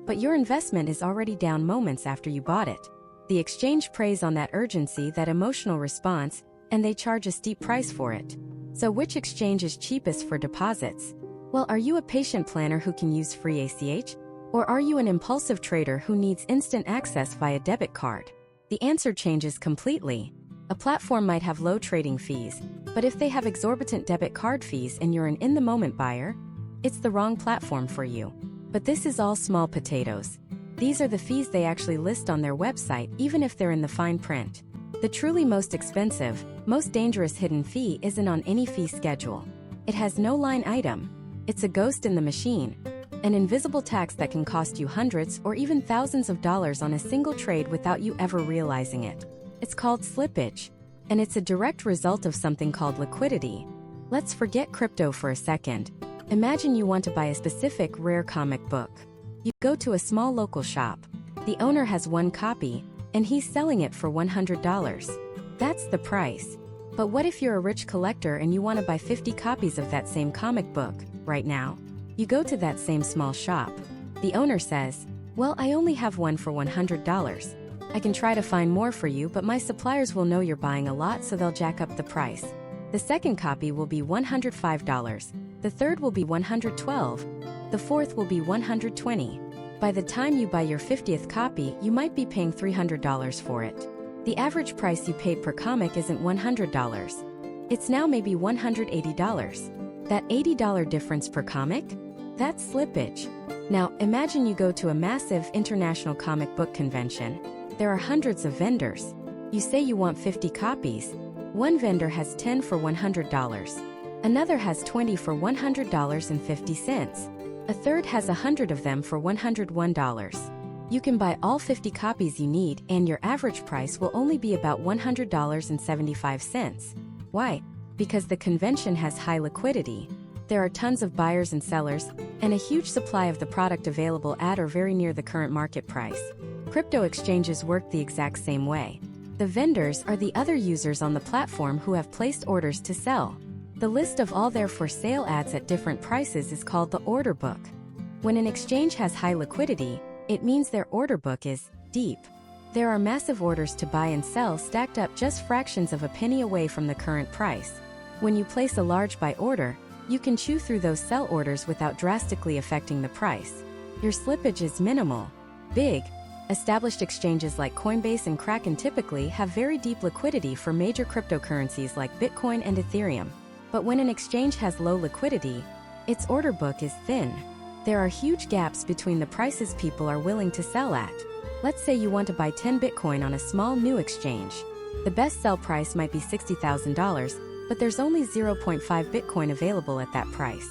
but your investment is already down moments after you bought it. The exchange preys on that urgency, that emotional response, and they charge a steep price for it. So which exchange is cheapest for deposits? Well, are you a patient planner who can use free ACH? Or are you an impulsive trader who needs instant access via debit card? The answer changes completely. A platform might have low trading fees, but if they have exorbitant debit card fees and you're an in-the-moment buyer, it's the wrong platform for you. But this is all small potatoes. These are the fees they actually list on their website, even if they're in the fine print. The truly most expensive, most dangerous hidden fee isn't on any fee schedule. It has no line item. It's a ghost in the machine. An invisible tax that can cost you hundreds or even thousands of dollars on a single trade without you ever realizing it. It's called slippage, and it's a direct result of something called liquidity. Let's forget crypto for a second. Imagine you want to buy a specific rare comic book. You go to a small local shop. The owner has one copy, and he's selling it for $100. That's the price. But what if you're a rich collector and you want to buy 50 copies of that same comic book right now? You go to that same small shop. The owner says, "Well, I only have one for $100. I can try to find more for you, but my suppliers will know you're buying a lot, so they'll jack up the price. The second copy will be $105. The third will be $112. The fourth will be $120. By the time you buy your 50th copy, you might be paying $300 for it. The average price you paid per comic isn't $100. It's now maybe $180. That $80 difference per comic? That's slippage. Now, imagine you go to a massive international comic book convention. There are hundreds of vendors. You say you want 50 copies. One vendor has 10 for $100. Another has 20 for $100.50. A third has 100 of them for $101. You can buy all 50 copies you need, and your average price will only be about $100.75. Why? Because the convention has high liquidity. There are tons of buyers and sellers, and a huge supply of the product available at or very near the current market price. Crypto exchanges work the exact same way. The vendors are the other users on the platform who have placed orders to sell. The list of all their for sale ads at different prices is called the order book. When an exchange has high liquidity, it means their order book is deep. There are massive orders to buy and sell stacked up just fractions of a penny away from the current price. When you place a large buy order, you can chew through those sell orders without drastically affecting the price. Your slippage is minimal. Big, established exchanges like Coinbase and Kraken typically have very deep liquidity for major cryptocurrencies like Bitcoin and Ethereum. But when an exchange has low liquidity, its order book is thin. There are huge gaps between the prices people are willing to sell at. Let's say you want to buy 10 Bitcoin on a small new exchange. The best sell price might be $60,000, but there's only 0.5 Bitcoin available at that price.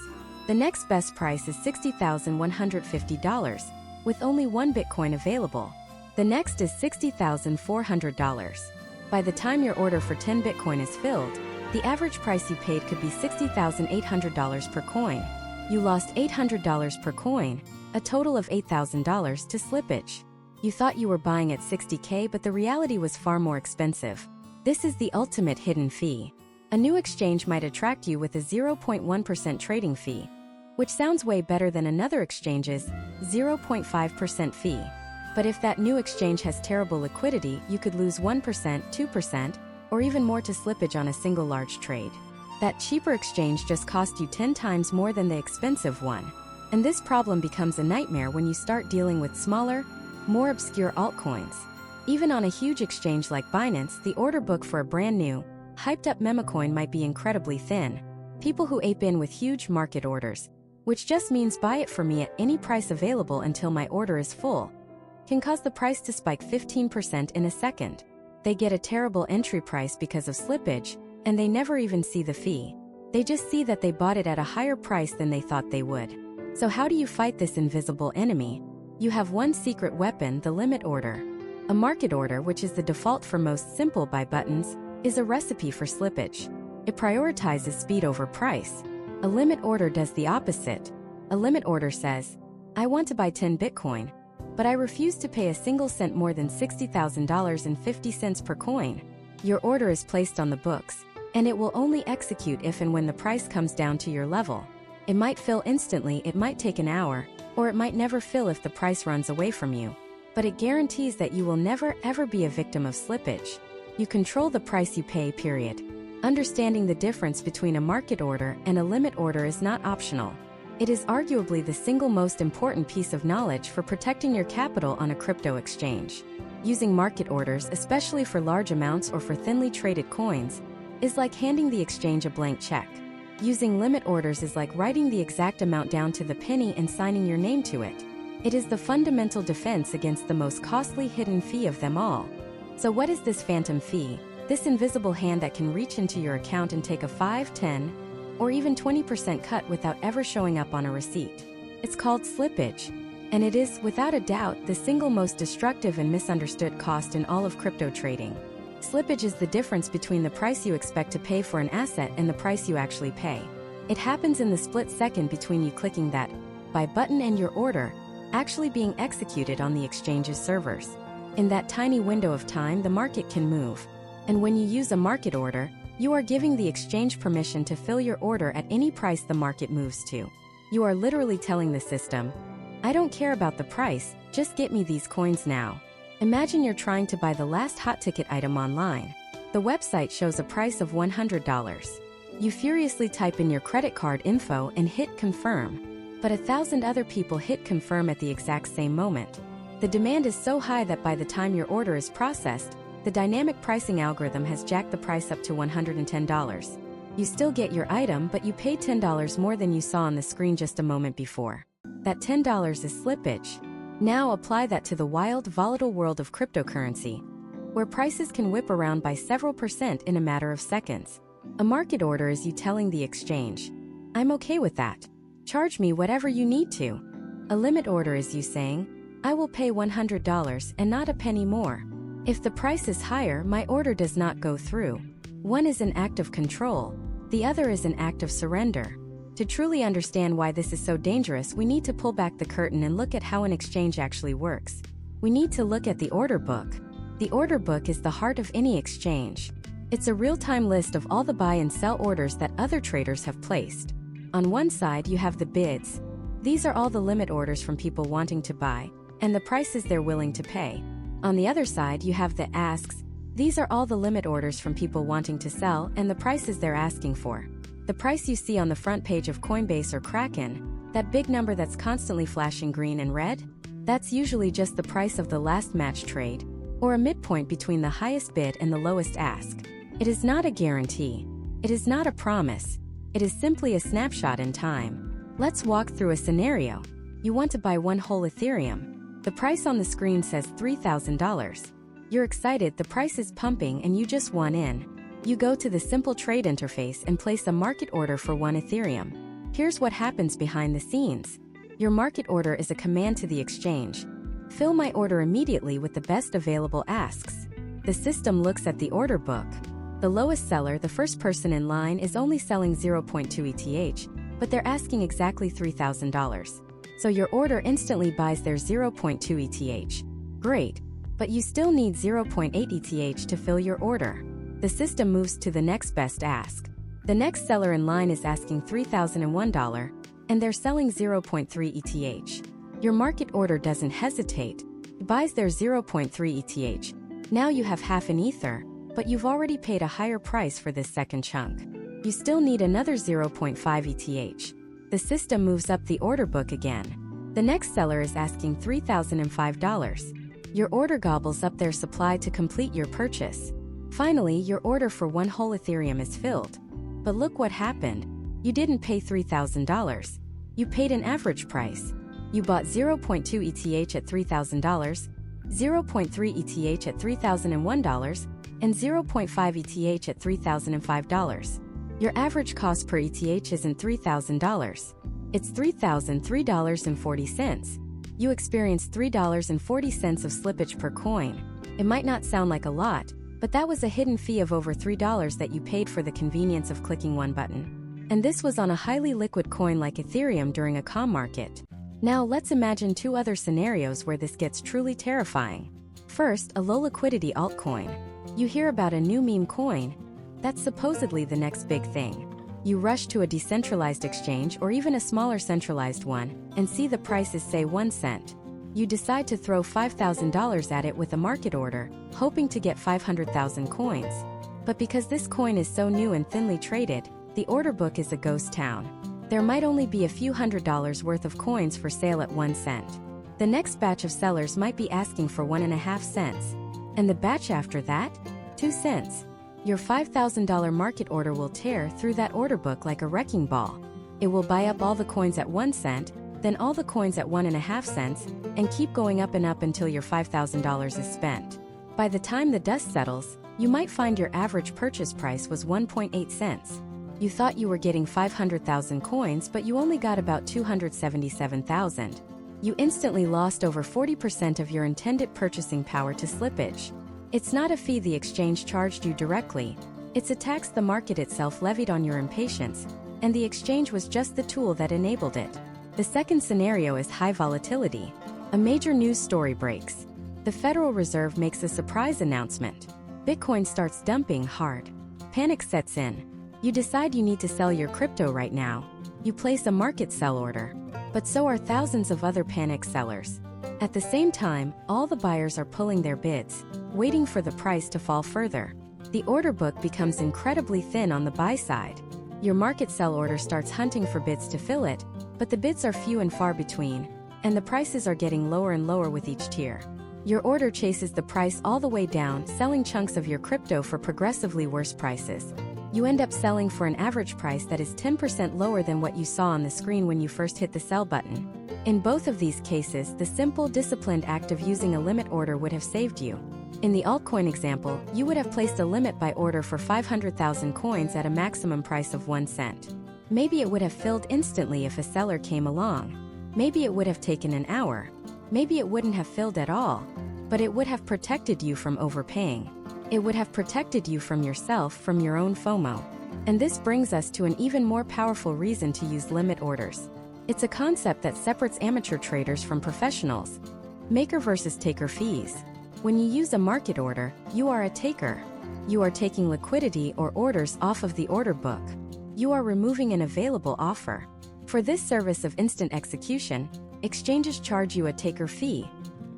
The next best price is $60,150, with only 1 Bitcoin available. The next is $60,400. By the time your order for 10 Bitcoin is filled, the average price you paid could be $60,800 per coin. You lost $800 per coin, a total of $8,000 to slippage. You thought you were buying at $60K, but the reality was far more expensive. This is the ultimate hidden fee. A new exchange might attract you with a 0.1% trading fee, which sounds way better than another exchange's 0.5% fee. But if that new exchange has terrible liquidity, you could lose 1%, 2%, or even more to slippage on a single large trade. That cheaper exchange just cost you 10 times more than the expensive one. And this problem becomes a nightmare when you start dealing with smaller, more obscure altcoins. Even on a huge exchange like Binance, the order book for a brand new, hyped-up memecoin might be incredibly thin. People who ape in with huge market orders, which just means buy it for me at any price available until my order is full, can cause the price to spike 15% in a second. They get a terrible entry price because of slippage, and they never even see the fee. They just see that they bought it at a higher price than they thought they would. So how do you fight this invisible enemy? You have one secret weapon: the limit order. A market order, which is the default for most simple buy buttons, is a recipe for slippage. It prioritizes speed over price. A limit order does the opposite. A limit order says, I want to buy 10 Bitcoin, but I refuse to pay a single cent more than $60,000.50 per coin. Your order is placed on the books, and it will only execute if and when the price comes down to your level. It might fill instantly, it might take an hour, or it might never fill if the price runs away from you. But it guarantees that you will never ever be a victim of slippage. You control the price you pay, period. Understanding the difference between a market order and a limit order is not optional. It is arguably the single most important piece of knowledge for protecting your capital on a crypto exchange. Using market orders, especially for large amounts or for thinly traded coins, is like handing the exchange a blank check. Using limit orders is like writing the exact amount down to the penny and signing your name to it. It is the fundamental defense against the most costly hidden fee of them all. So what is this phantom fee? This invisible hand that can reach into your account and take a 5, 10, or even 20% cut without ever showing up on a receipt. It's called slippage. And it is, without a doubt, the single most destructive and misunderstood cost in all of crypto trading. Slippage is the difference between the price you expect to pay for an asset and the price you actually pay. It happens in the split second between you clicking that buy button and your order actually being executed on the exchange's servers. In that tiny window of time, the market can move. And when you use a market order, you are giving the exchange permission to fill your order at any price the market moves to. You are literally telling the system, I don't care about the price, just get me these coins now. Imagine you're trying to buy the last hot ticket item online. The website shows a price of $100. You furiously type in your credit card info and hit confirm. But 1,000 other people hit confirm at the exact same moment. The demand is so high that by the time your order is processed, the dynamic pricing algorithm has jacked the price up to $110. You still get your item, but you pay $10 more than you saw on the screen just a moment before. That $10 is slippage. Now apply that to the wild, volatile world of cryptocurrency, where prices can whip around by several percent in a matter of seconds. A market order is you telling the exchange, I'm okay with that. Charge me whatever you need to. A limit order is you saying, I will pay $100 and not a penny more. If the price is higher, my order does not go through. One is an act of control, the other is an act of surrender. To truly understand why this is so dangerous, we need to pull back the curtain and look at how an exchange actually works. We need to look at the order book. The order book is the heart of any exchange. It's a real-time list of all the buy and sell orders that other traders have placed. On one side, you have the bids. These are all the limit orders from people wanting to buy, and the prices they're willing to pay. On the other side, you have the asks. These are all the limit orders from people wanting to sell and the prices they're asking for. The price you see on the front page of Coinbase or Kraken, that big number that's constantly flashing green and red, that's usually just the price of the last match trade, or a midpoint between the highest bid and the lowest ask. It is not a guarantee. It is not a promise. It is simply a snapshot in time. Let's walk through a scenario. You want to buy one whole Ethereum. The price on the screen says $3,000. You're excited, the price is pumping, and you just want in. You go to the simple trade interface and place a market order for one Ethereum. Here's what happens behind the scenes. Your market order is a command to the exchange. Fill my order immediately with the best available asks. The system looks at the order book. The lowest seller, the first person in line, is only selling 0.2 ETH, but they're asking exactly $3,000. So your order instantly buys their 0.2 ETH. Great, but you still need 0.8 ETH to fill your order. The system moves to the next best ask. The next seller in line is asking $3,001, and they're selling 0.3 ETH. Your market order doesn't hesitate. It buys their 0.3 ETH. Now you have half an Ether, but you've already paid a higher price for this second chunk. You still need another 0.5 ETH. The system moves up the order book again. The next seller is asking $3,005. Your order gobbles up their supply to complete your purchase. Finally, your order for one whole Ethereum is filled. But look what happened. You didn't pay $3,000. You paid an average price. You bought 0.2 ETH at $3,000, 0.3 ETH at $3,001, and 0.5 ETH at $3,005. Your average cost per ETH isn't $3,000. It's $3,003.40. You experienced $3.40 of slippage per coin. It might not sound like a lot, but that was a hidden fee of over $3 that you paid for the convenience of clicking one button. And this was on a highly liquid coin like Ethereum during a calm market. Now let's imagine two other scenarios where this gets truly terrifying. First, a low liquidity altcoin. You hear about a new meme coin. That's supposedly the next big thing. You rush to a decentralized exchange or even a smaller centralized one and see the prices say 1 cent. You decide to throw $5,000 at it with a market order, hoping to get 500,000 coins. But because this coin is so new and thinly traded, the order book is a ghost town. There might only be a few $100 worth of coins for sale at 1 cent. The next batch of sellers might be asking for 1.5 cents. And the batch after that? 2 cents. Your $5,000 market order will tear through that order book like a wrecking ball. It will buy up all the coins at 1 cent, then all the coins at 1.5 cents, and keep going up and up until your $5,000 is spent. By the time the dust settles, you might find your average purchase price was 1.8 cents. You thought you were getting 500,000 coins, but you only got about 277,000. You instantly lost over 40% of your intended purchasing power to slippage. It's not a fee the exchange charged you directly, it's a tax the market itself levied on your impatience, and the exchange was just the tool that enabled it. The second scenario is high volatility. A major news story breaks. The Federal Reserve makes a surprise announcement. Bitcoin starts dumping hard. Panic sets in. You decide you need to sell your crypto right now. You place a market sell order. But so are thousands of other panic sellers. At the same time, all the buyers are pulling their bids, waiting for the price to fall further. The order book becomes incredibly thin on the buy side. Your market sell order starts hunting for bids to fill it, but the bids are few and far between, and the prices are getting lower and lower with each tier. Your order chases the price all the way down, selling chunks of your crypto for progressively worse prices. You end up selling for an average price that is 10% lower than what you saw on the screen when you first hit the sell button. In both of these cases, the simple, disciplined act of using a limit order would have saved you. In the altcoin example, you would have placed a limit buy order for 500,000 coins at a maximum price of 1 cent. Maybe it would have filled instantly if a seller came along. Maybe it would have taken an hour. Maybe it wouldn't have filled at all. But it would have protected you from overpaying. It would have protected you from yourself, from your own FOMO. And this brings us to an even more powerful reason to use limit orders. It's a concept that separates amateur traders from professionals. Maker versus taker fees. When you use a market order, you are a taker. You are taking liquidity or orders off of the order book. You are removing an available offer. For this service of instant execution, exchanges charge you a taker fee,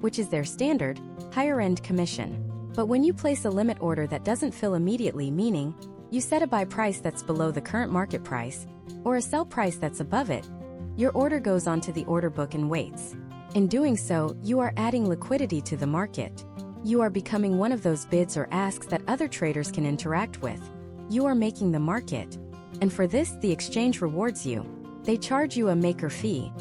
which is their standard, higher-end commission. But when you place a limit order that doesn't fill immediately, meaning you set a buy price that's below the current market price, or a sell price that's above it, your order goes onto the order book and waits. In doing so, you are adding liquidity to the market. You are becoming one of those bids or asks that other traders can interact with. You are making the market. And for this, the exchange rewards you. They charge you a maker fee,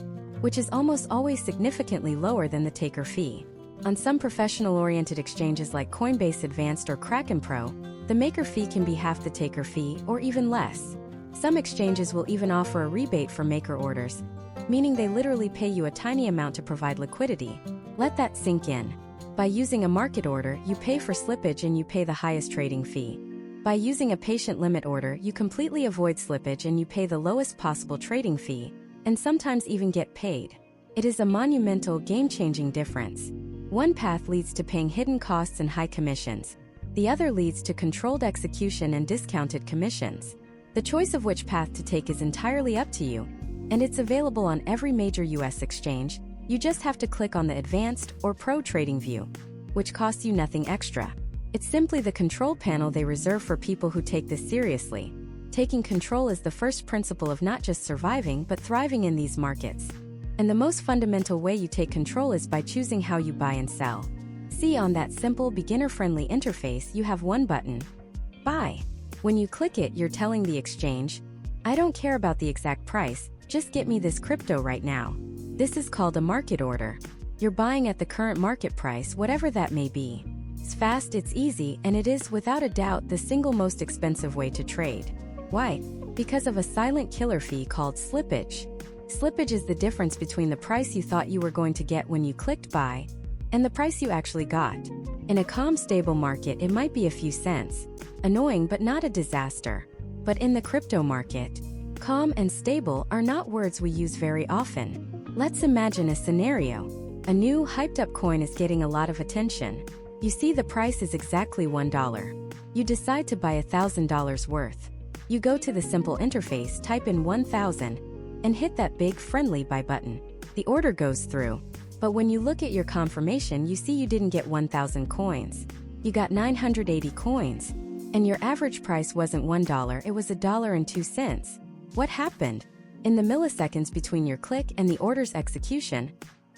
which is almost always significantly lower than the taker fee. On some professional-oriented exchanges like Coinbase Advanced or Kraken Pro, the maker fee can be half the taker fee or even less. Some exchanges will even offer a rebate for maker orders, meaning they literally pay you a tiny amount to provide liquidity. Let that sink in. By using a market order, you pay for slippage and you pay the highest trading fee. By using a patient limit order, you completely avoid slippage and you pay the lowest possible trading fee, and sometimes even get paid. It is a monumental, game-changing difference. One path leads to paying hidden costs and high commissions. The other leads to controlled execution and discounted commissions. The choice of which path to take is entirely up to you, and it's available on every major US exchange. You just have to click on the Advanced or Pro Trading View, which costs you nothing extra. It's simply the control panel they reserve for people who take this seriously. Taking control is the first principle of not just surviving but thriving in these markets. And the most fundamental way you take control is by choosing how you buy and sell. See, on that simple, beginner-friendly interface, you have one button: Buy. When you click it, you're telling the exchange, I don't care about the exact price, just get me this crypto right now. This is called a market order. You're buying at the current market price, whatever that may be. It's fast, it's easy, and it is, without a doubt, the single most expensive way to trade. Why? Because of a silent killer fee called slippage. Slippage is the difference between the price you thought you were going to get when you clicked buy and the price you actually got. In a calm, stable market, it might be a few cents. Annoying but not a disaster. But in the crypto market, calm and stable are not words we use very often. Let's imagine a scenario. A new, hyped-up coin is getting a lot of attention. You see the price is exactly $1. You decide to buy $1,000 worth. You go to the simple interface, type in 1,000, and hit that big friendly buy button. The order goes through. But when you look at your confirmation, you see you didn't get 1,000 coins. You got 980 coins. And your average price wasn't $1, it was $1.02. What happened? In the milliseconds between your click and the order's execution,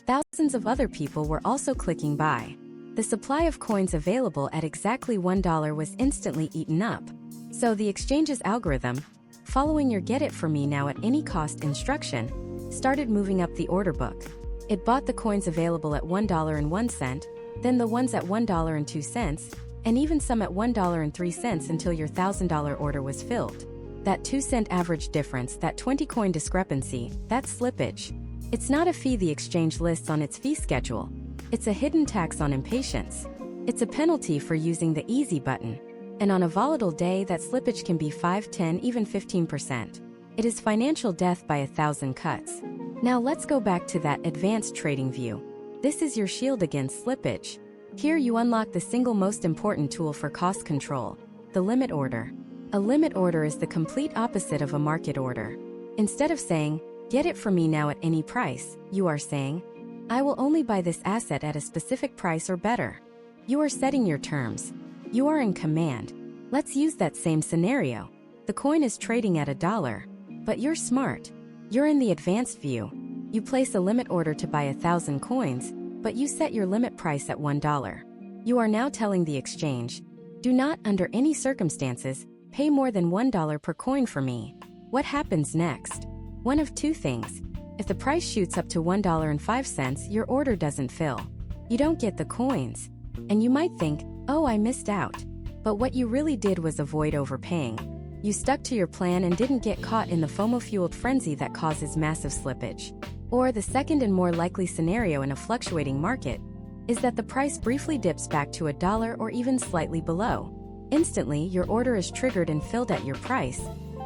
thousands of other people were also clicking buy. The supply of coins available at exactly $1 was instantly eaten up. So the exchange's algorithm, following your get it for me now at any cost instruction, started moving up the order book. It bought the coins available at $1.01, then the ones at $1.02, and even some at $1.03 until your $1,000 order was filled. That 2-cent average difference, that 20-coin discrepancy, that's slippage. It's not a fee the exchange lists on its fee schedule. It's a hidden tax on impatience. It's a penalty for using the easy button. And on a volatile day, that slippage can be 5, 10, even 15%. It is financial death by 1,000 cuts. Now let's go back to that advanced trading view. This is your shield against slippage. Here you unlock the single most important tool for cost control, the limit order. A limit order is the complete opposite of a market order. Instead of saying, get it for me now at any price, you are saying, I will only buy this asset at a specific price or better. You are setting your terms. You are in command. Let's use that same scenario. The coin is trading at $1, but you're smart. You're in the advanced view. You place a limit order to buy 1,000 coins, but you set your limit price at $1. You are now telling the exchange, do not, under any circumstances, pay more than $1 per coin for me. What happens next? One of two things. If the price shoots up to $1.05, your order doesn't fill. You don't get the coins. And you might think, oh, I missed out. But what you really did was avoid overpaying. You stuck to your plan and didn't get caught in the FOMO-fueled frenzy that causes massive slippage. Or the second and more likely scenario in a fluctuating market is that the price briefly dips back to $1 or even slightly below. Instantly, your order is triggered and filled at your price,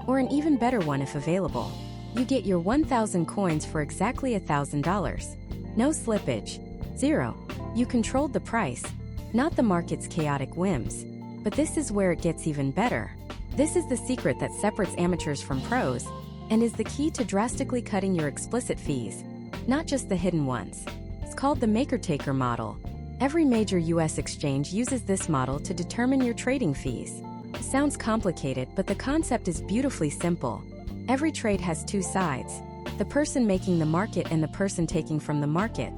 or an even better one if available. You get your 1,000 coins for exactly $1,000. No slippage. Zero. You controlled the price, not the market's chaotic whims. But this is where it gets even better. This is the secret that separates amateurs from pros, and is the key to drastically cutting your explicit fees, not just the hidden ones. It's called the maker-taker model. Every major US exchange uses this model to determine your trading fees. It sounds complicated, but the concept is beautifully simple. Every trade has two sides, the person making the market and the person taking from the market.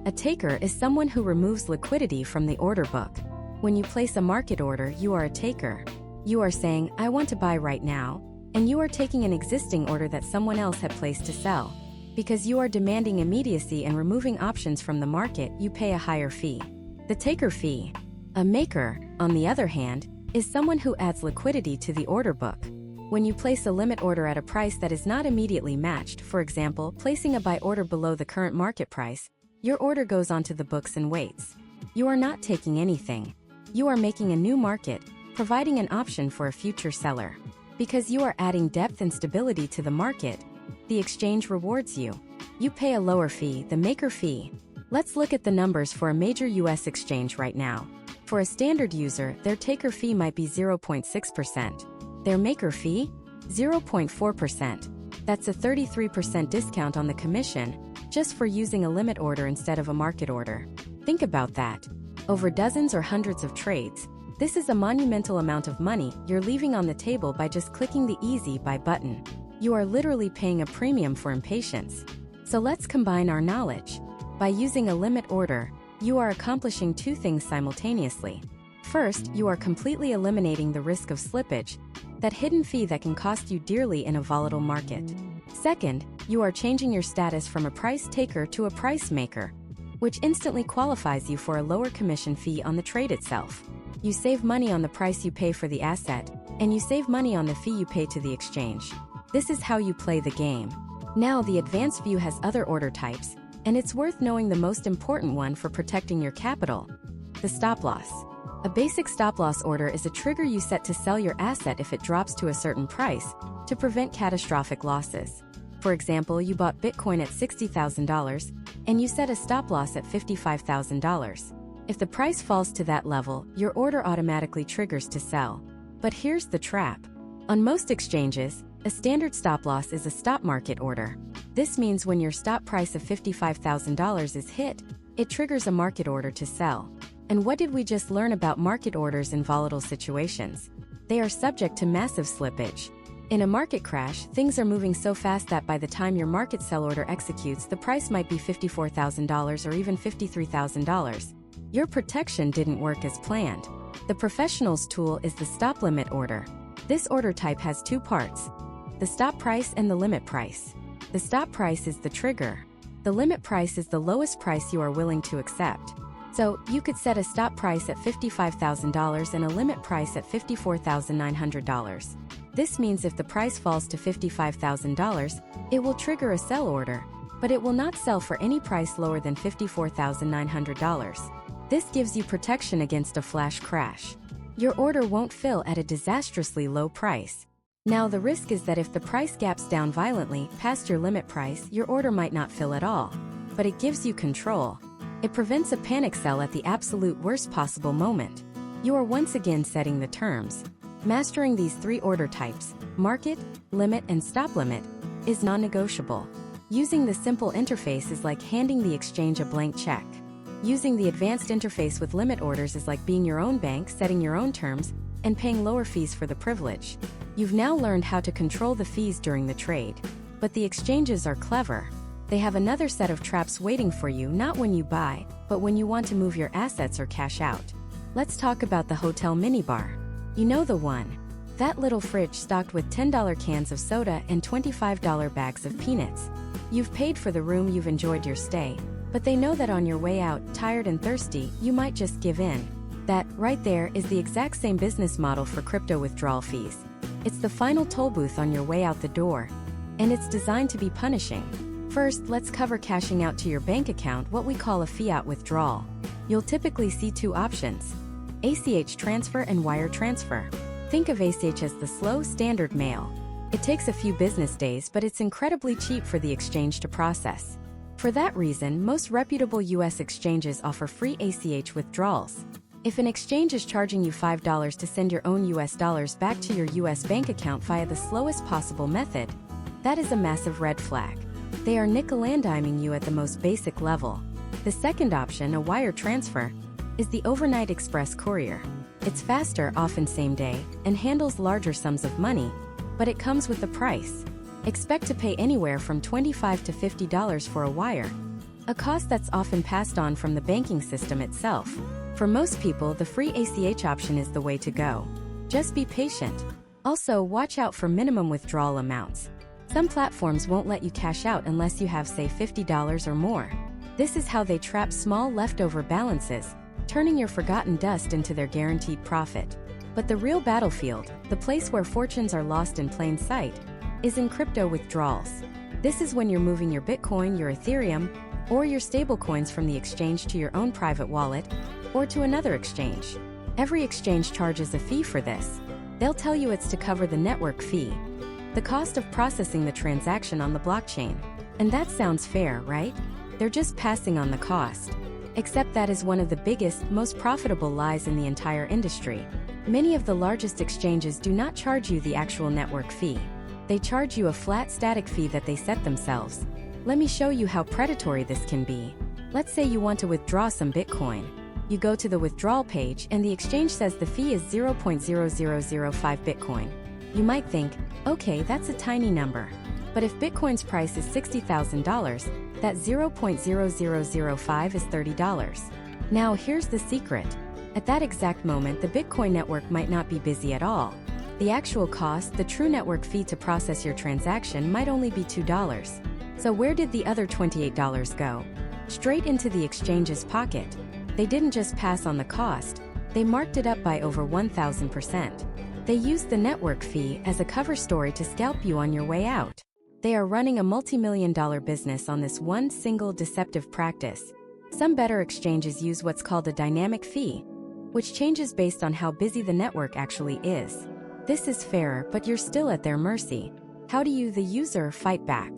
A taker is someone who removes liquidity from the order book. When you place a market order, you are a taker. You are saying, I want to buy right now, and you are taking an existing order that someone else had placed to sell. Because you are demanding immediacy and removing options from the market, you pay a higher fee. The taker fee. A maker, on the other hand, is someone who adds liquidity to the order book. When you place a limit order at a price that is not immediately matched, for example, placing a buy order below the current market price, your order goes onto the books and waits. You are not taking anything. You are making a new market, providing an option for a future seller. Because you are adding depth and stability to the market, the exchange rewards you. You pay a lower fee, the maker fee. Let's look at the numbers for a major US exchange right now. For a standard user, their taker fee might be 0.6%. Their maker fee? 0.4%. That's a 33% discount on the commission, just for using a limit order instead of a market order. Think about that. Over dozens or hundreds of trades, this is a monumental amount of money you're leaving on the table by just clicking the easy buy button. You are literally paying a premium for impatience. So let's combine our knowledge. By using a limit order, you are accomplishing two things simultaneously. First, you are completely eliminating the risk of slippage, that hidden fee that can cost you dearly in a volatile market. Second, you are changing your status from a price taker to a price maker, which instantly qualifies you for a lower commission fee on the trade itself. You save money on the price you pay for the asset, and you save money on the fee you pay to the exchange. This is how you play the game. Now, the advanced view has other order types, and it's worth knowing the most important one for protecting your capital: the stop loss. A basic stop-loss order is a trigger you set to sell your asset if it drops to a certain price, to prevent catastrophic losses. For example, you bought Bitcoin at $60,000, and you set a stop-loss at $55,000. If the price falls to that level, your order automatically triggers to sell. But here's the trap. On most exchanges, a standard stop-loss is a stop market order. This means when your stop price of $55,000 is hit, it triggers a market order to sell. And what did we just learn about market orders in volatile situations? They are subject to massive slippage. In a market crash, things are moving so fast that by the time your market sell order executes, the price might be $54,000 or even $53,000. Your protection didn't work as planned. The professional's tool is the stop limit order. This order type has two parts: the stop price and the limit price. The stop price is the trigger. The limit price is the lowest price you are willing to accept. So, you could set a stop price at $55,000 and a limit price at $54,900. This means if the price falls to $55,000, it will trigger a sell order, but it will not sell for any price lower than $54,900. This gives you protection against a flash crash. Your order won't fill at a disastrously low price. Now the risk is that if the price gaps down violently past your limit price, your order might not fill at all. But it gives you control. It prevents a panic sell at the absolute worst possible moment. You are once again setting the terms. Mastering these three order types, market, limit, and stop limit, is non-negotiable. Using the simple interface is like handing the exchange a blank check. Using the advanced interface with limit orders is like being your own bank, setting your own terms, and paying lower fees for the privilege. You've now learned how to control the fees during the trade. But the exchanges are clever. They have another set of traps waiting for you, not when you buy, but when you want to move your assets or cash out. Let's talk about the hotel minibar. You know the one. That little fridge stocked with $10 cans of soda and $25 bags of peanuts. You've paid for the room, you've enjoyed your stay, but they know that on your way out, tired and thirsty, you might just give in. That, right there, is the exact same business model for crypto withdrawal fees. It's the final toll booth on your way out the door. And it's designed to be punishing. First, let's cover cashing out to your bank account, what we call a fiat withdrawal. You'll typically see two options: ACH transfer and wire transfer. Think of ACH as the slow, standard mail. It takes a few business days, but it's incredibly cheap for the exchange to process. For that reason, most reputable US exchanges offer free ACH withdrawals. If an exchange is charging you $5 to send your own US dollars back to your US bank account via the slowest possible method, that is a massive red flag. They are nickel-and-diming you at the most basic level. The second option, a wire transfer, is the overnight express courier. It's faster, often same day, and handles larger sums of money, but it comes with a price. Expect to pay anywhere from $25 to $50 for a wire, a cost that's often passed on from the banking system itself. For most people, the free ACH option is the way to go. Just be patient. Also, watch out for minimum withdrawal amounts. Some platforms won't let you cash out unless you have, say, $50 or more. This is how they trap small leftover balances, turning your forgotten dust into their guaranteed profit. But the real battlefield, the place where fortunes are lost in plain sight, is in crypto withdrawals. This is when you're moving your Bitcoin, your Ethereum, or your stablecoins from the exchange to your own private wallet, or to another exchange. Every exchange charges a fee for this. They'll tell you it's to cover the network fee, the cost of processing the transaction on the blockchain. And that sounds fair, right? They're just passing on the cost. Except that is one of the biggest, most profitable lies in the entire industry. Many of the largest exchanges do not charge you the actual network fee. They charge you a flat static fee that they set themselves. Let me show you how predatory this can be. Let's say you want to withdraw some Bitcoin. You go to the withdrawal page and the exchange says the fee is 0.0005 Bitcoin. You might think, okay, that's a tiny number. But if Bitcoin's price is $60,000, that 0.0005 is $30. Now here's the secret. At that exact moment, the Bitcoin network might not be busy at all. The actual cost, the true network fee to process your transaction, might only be $2. So where did the other $28 go? Straight into the exchange's pocket. They didn't just pass on the cost, they marked it up by over 1,000%. They used the network fee as a cover story to scalp you on your way out. They are running a multi-million-dollar business on this one single deceptive practice. Some better exchanges use what's called a dynamic fee, which changes based on how busy the network actually is. This is fairer, but you're still at their mercy. How do you, the user, fight back?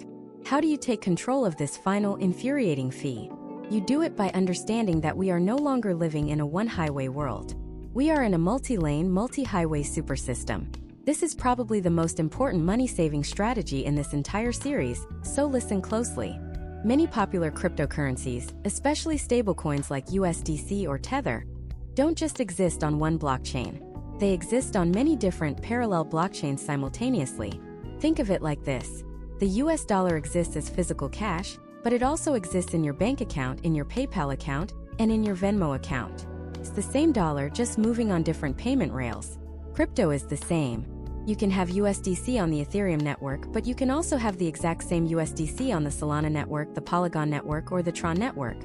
How do you take control of this final, infuriating fee? You do it by understanding that we are no longer living in a one-highway world. We are in a multi-lane, multi-highway supersystem. This is probably the most important money-saving strategy in this entire series, so listen closely. Many popular cryptocurrencies, especially stablecoins like USDC or Tether, don't just exist on one blockchain. They exist on many different parallel blockchains simultaneously. Think of it like this. The US dollar exists as physical cash, but it also exists in your bank account, in your PayPal account, and in your Venmo account. It's the same dollar, just moving on different payment rails. Crypto is the same. You can have USDC on the Ethereum network, but you can also have the exact same USDC on the Solana network, the Polygon network, or the Tron network.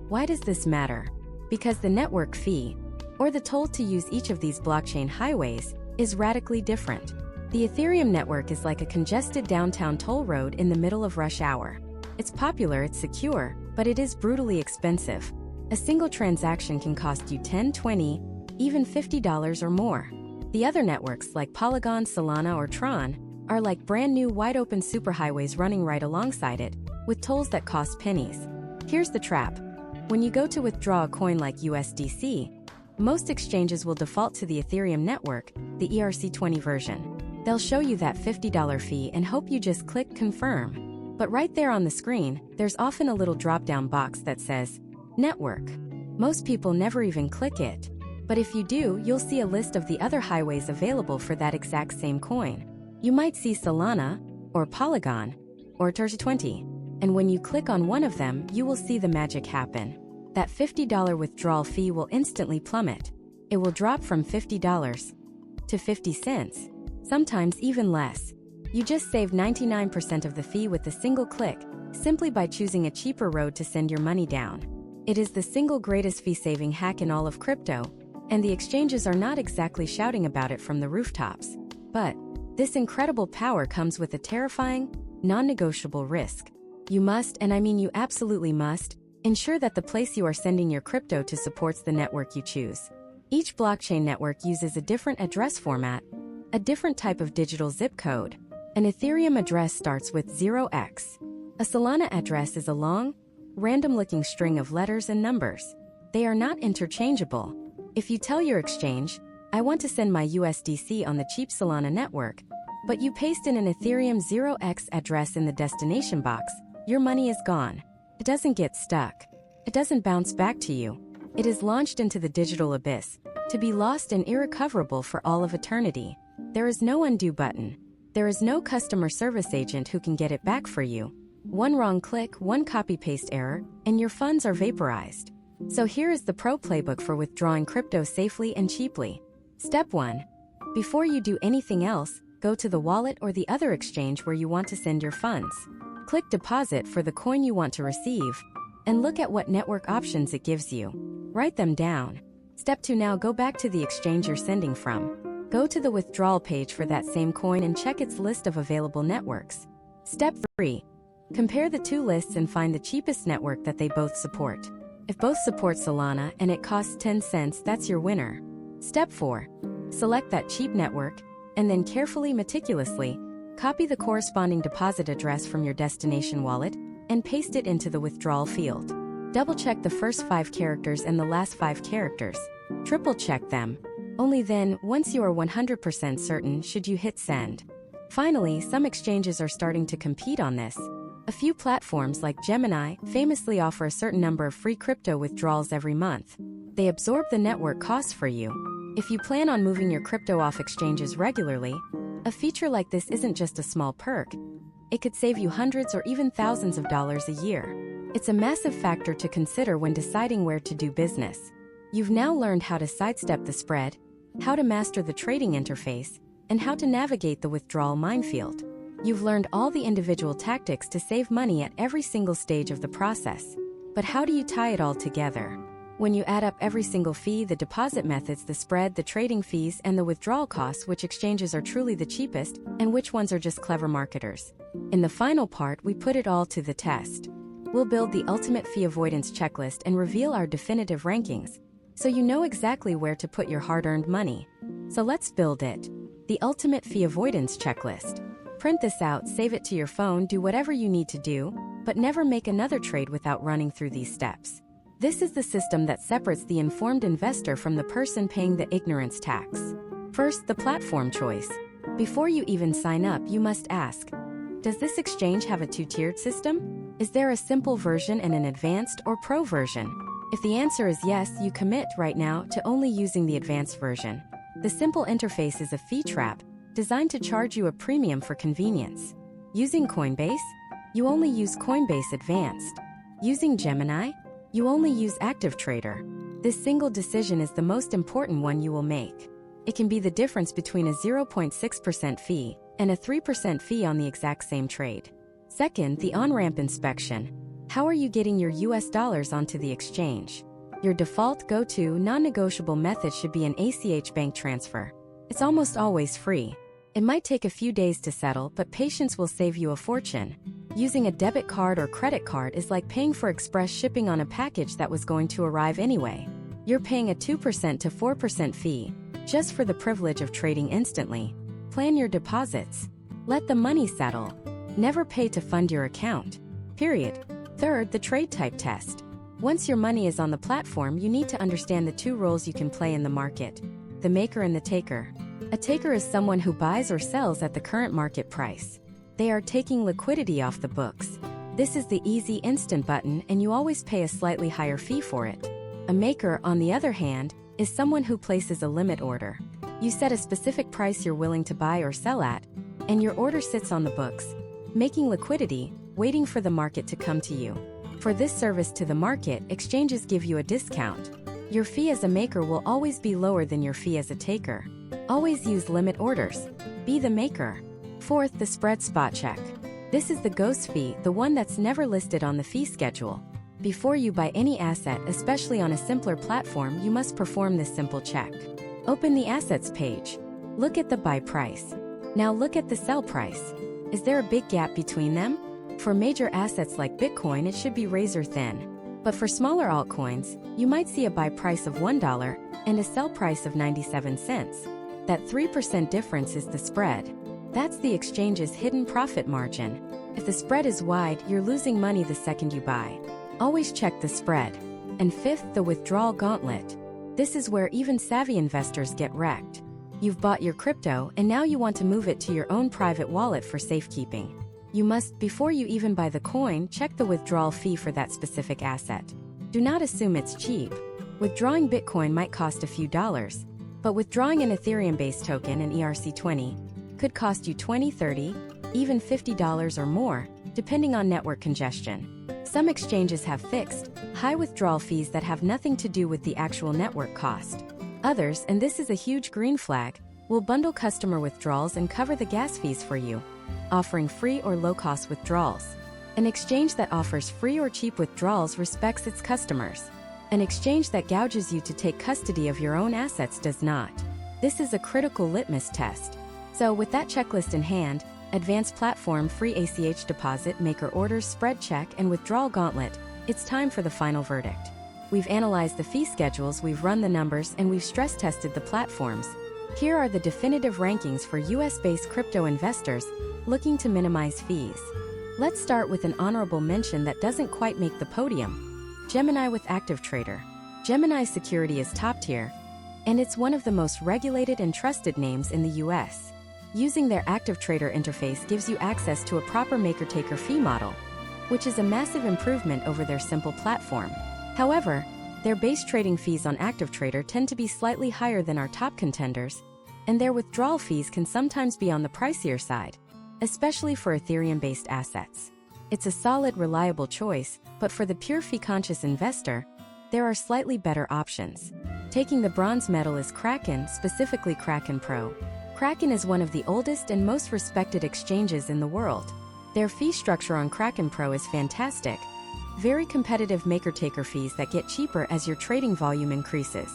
Why does this matter? Because the network fee, or the toll to use each of these blockchain highways, is radically different. The Ethereum network is like a congested downtown toll road in the middle of rush hour. It's popular, it's secure, but it is brutally expensive. A single transaction can cost you $10, $20, even $50 or more. The other networks like Polygon, Solana, or Tron are like brand new wide-open superhighways running right alongside it, with tolls that cost pennies. Here's the trap. When you go to withdraw a coin like USDC, most exchanges will default to the Ethereum network, the ERC20 version. They'll show you that $50 fee and hope you just click confirm. But right there on the screen, there's often a little drop-down box that says, Network. Most people never even click it. But if you do, you'll see a list of the other highways available for that exact same coin. You might see Solana, or Polygon, or ERC20. And when you click on one of them, you will see the magic happen. That $50 withdrawal fee will instantly plummet. It will drop from $50 to 50 cents, sometimes even less. You just save 99% of the fee with a single click, simply by choosing a cheaper road to send your money down. It is the single greatest fee-saving hack in all of crypto, and the exchanges are not exactly shouting about it from the rooftops. But this incredible power comes with a terrifying, non-negotiable risk. You must, and I mean you absolutely must, ensure that the place you are sending your crypto to supports the network you choose. Each blockchain network uses a different address format, a different type of digital zip code. An Ethereum address starts with 0x. A Solana address is a long, random-looking string of letters and numbers. They are not interchangeable. If you tell your exchange, I want to send my USDC on the cheap Solana network, but you paste in an Ethereum 0x address in the destination box, your money is gone. It doesn't get stuck. It doesn't bounce back to you. It is launched into the digital abyss, to be lost and irrecoverable for all of eternity. There is no undo button. There is no customer service agent who can get it back for you. One wrong click, one copy-paste error, and your funds are vaporized. So here is the pro playbook for withdrawing crypto safely and cheaply. Step 1. Before you do anything else, go to the wallet or the other exchange where you want to send your funds. Click Deposit for the coin you want to receive, and look at what network options it gives you. Write them down. Step 2. Now go back to the exchange you're sending from. Go to the withdrawal page for that same coin and check its list of available networks. Step 3. Compare the two lists and find the cheapest network that they both support. If both support Solana and it costs 10 cents, that's your winner. Step 4. Select that cheap network, and then carefully, meticulously, copy the corresponding deposit address from your destination wallet and paste it into the withdrawal field. Double-check the first 5 characters and the last 5 characters. Triple-check them. Only then, once you are 100% certain, should you hit send. Finally, some exchanges are starting to compete on this. A few platforms like Gemini famously offer a certain number of free crypto withdrawals every month. They absorb the network costs for you. If you plan on moving your crypto off exchanges regularly, a feature like this isn't just a small perk. It could save you hundreds or even thousands of dollars a year. It's a massive factor to consider when deciding where to do business. You've now learned how to sidestep the spread, how to master the trading interface, and how to navigate the withdrawal minefield. You've learned all the individual tactics to save money at every single stage of the process. But how do you tie it all together? When you add up every single fee, the deposit methods, the spread, the trading fees, and the withdrawal costs, which exchanges are truly the cheapest, and which ones are just clever marketers? In the final part, we put it all to the test. We'll build the ultimate fee avoidance checklist and reveal our definitive rankings, so you know exactly where to put your hard-earned money. So let's build it. The ultimate fee avoidance checklist. Print this out, save it to your phone, do whatever you need to do, but never make another trade without running through these steps. This is the system that separates the informed investor from the person paying the ignorance tax. First, the platform choice. Before you even sign up, you must ask, does this exchange have a two-tiered system? Is there a simple version and an advanced or pro version? If the answer is yes, you commit right now to only using the advanced version. The simple interface is a fee trap designed to charge you a premium for convenience. Using Coinbase, you only use Coinbase Advanced. Using Gemini, you only use Active Trader. This single decision is the most important one you will make. It can be the difference between a 0.6% fee and a 3% fee on the exact same trade. Second, the on-ramp inspection. How are you getting your US dollars onto the exchange? Your default go-to non-negotiable method should be an ACH bank transfer. It's almost always free. It might take a few days to settle, but patience will save you a fortune. Using a debit card or credit card is like paying for express shipping on a package that was going to arrive anyway. You're paying a 2% to 4% fee just for the privilege of trading instantly. Plan your deposits. Let the money settle. Never pay to fund your account. Period. Third, the trade type test. Once your money is on the platform, you need to understand the two roles you can play in the market: the maker and the taker. A taker is someone who buys or sells at the current market price. They are taking liquidity off the books. This is the easy instant button, and you always pay a slightly higher fee for it. A maker, on the other hand, is someone who places a limit order. You set a specific price you're willing to buy or sell at, and your order sits on the books, making liquidity, waiting for the market to come to you. For this service to the market, exchanges give you a discount. Your fee as a maker will always be lower than your fee as a taker. Always use limit orders. Be the maker. Fourth, the spread spot check. This is the ghost fee, the one that's never listed on the fee schedule. Before you buy any asset, especially on a simpler platform, you must perform this simple check. Open the assets page. Look at the buy price. Now look at the sell price. Is there a big gap between them? For major assets like Bitcoin, it should be razor thin. But for smaller altcoins, you might see a buy price of $1 and a sell price of 97 cents. That 3% difference is the spread. That's the exchange's hidden profit margin. If the spread is wide, you're losing money the second you buy. Always check the spread. And fifth, the withdrawal gauntlet. This is where even savvy investors get wrecked. You've bought your crypto and now you want to move it to your own private wallet for safekeeping. You must, before you even buy the coin, check the withdrawal fee for that specific asset. Do not assume it's cheap. Withdrawing Bitcoin might cost a few dollars, but withdrawing an Ethereum-based token, an ERC20, could cost you $20, $30, even $50 or more, depending on network congestion. Some exchanges have fixed, high withdrawal fees that have nothing to do with the actual network cost. Others, and this is a huge green flag, will bundle customer withdrawals and cover the gas fees for you, offering free or low-cost withdrawals. An exchange that offers free or cheap withdrawals respects its customers. An exchange that gouges you to take custody of your own assets does not. This is a critical litmus test. So with that checklist in hand, advanced platform, free ACH deposit, maker orders, spread check, and withdrawal gauntlet, it's time for the final verdict. We've analyzed the fee schedules, we've run the numbers, and we've stress-tested the platforms. Here are the definitive rankings for US-based crypto investors looking to minimize fees. Let's start with an honorable mention that doesn't quite make the podium: Gemini with Active Trader. Gemini's security is top tier, and it's one of the most regulated and trusted names in the US. Using their Active Trader interface gives you access to a proper maker-taker fee model, which is a massive improvement over their simple platform. However, their base trading fees on Active Trader tend to be slightly higher than our top contenders, and their withdrawal fees can sometimes be on the pricier side, especially for Ethereum-based assets. It's a solid, reliable choice, but for the pure fee-conscious investor, there are slightly better options. Taking the bronze medal is Kraken, specifically Kraken Pro. Kraken is one of the oldest and most respected exchanges in the world. Their fee structure on Kraken Pro is fantastic. Very competitive maker-taker fees that get cheaper as your trading volume increases.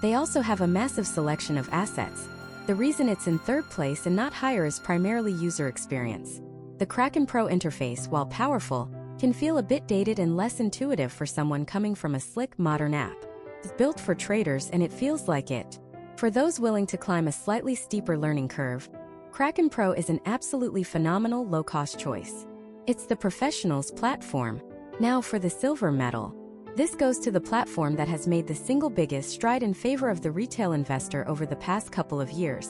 They also have a massive selection of assets. The reason it's in third place and not higher is primarily user experience. The Kraken Pro interface, while powerful, can feel a bit dated and less intuitive for someone coming from a slick, modern app. It's built for traders and it feels like it. For those willing to climb a slightly steeper learning curve, Kraken Pro is an absolutely phenomenal low-cost choice. It's the professionals' platform. Now for the silver medal. This goes to the platform that has made the single biggest stride in favor of the retail investor over the past couple of years: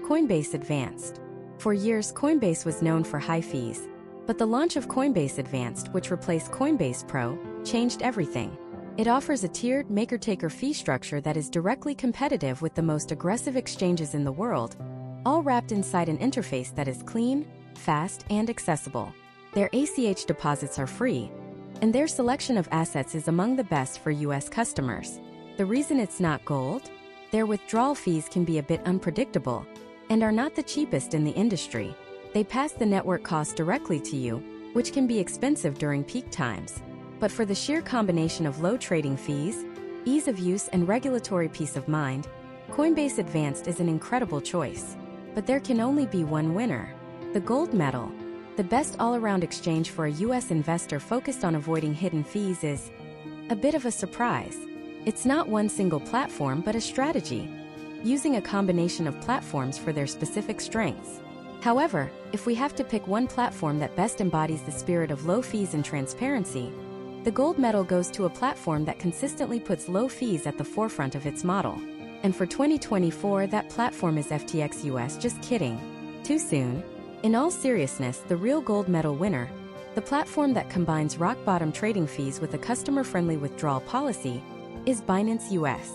Coinbase Advanced. For years, Coinbase was known for high fees, but the launch of Coinbase Advanced, which replaced Coinbase Pro, changed everything. It offers a tiered maker-taker fee structure that is directly competitive with the most aggressive exchanges in the world, all wrapped inside an interface that is clean, fast, and accessible. Their ACH deposits are free, and their selection of assets is among the best for US customers. The reason it's not gold? Their withdrawal fees can be a bit unpredictable and are not the cheapest in the industry. They pass the network cost directly to you, which can be expensive during peak times. But for the sheer combination of low trading fees, ease of use, and regulatory peace of mind, Coinbase Advanced is an incredible choice. But there can only be one winner: the gold medal. The best all-around exchange for a US investor focused on avoiding hidden fees is a bit of a surprise. It's not one single platform but a strategy, using a combination of platforms for their specific strengths. However, if we have to pick one platform that best embodies the spirit of low fees and transparency, the gold medal goes to a platform that consistently puts low fees at the forefront of its model. And for 2024, that platform is FTX US. Just kidding. Too soon. In all seriousness, the real gold medal winner, the platform that combines rock-bottom trading fees with a customer-friendly withdrawal policy, is Binance US.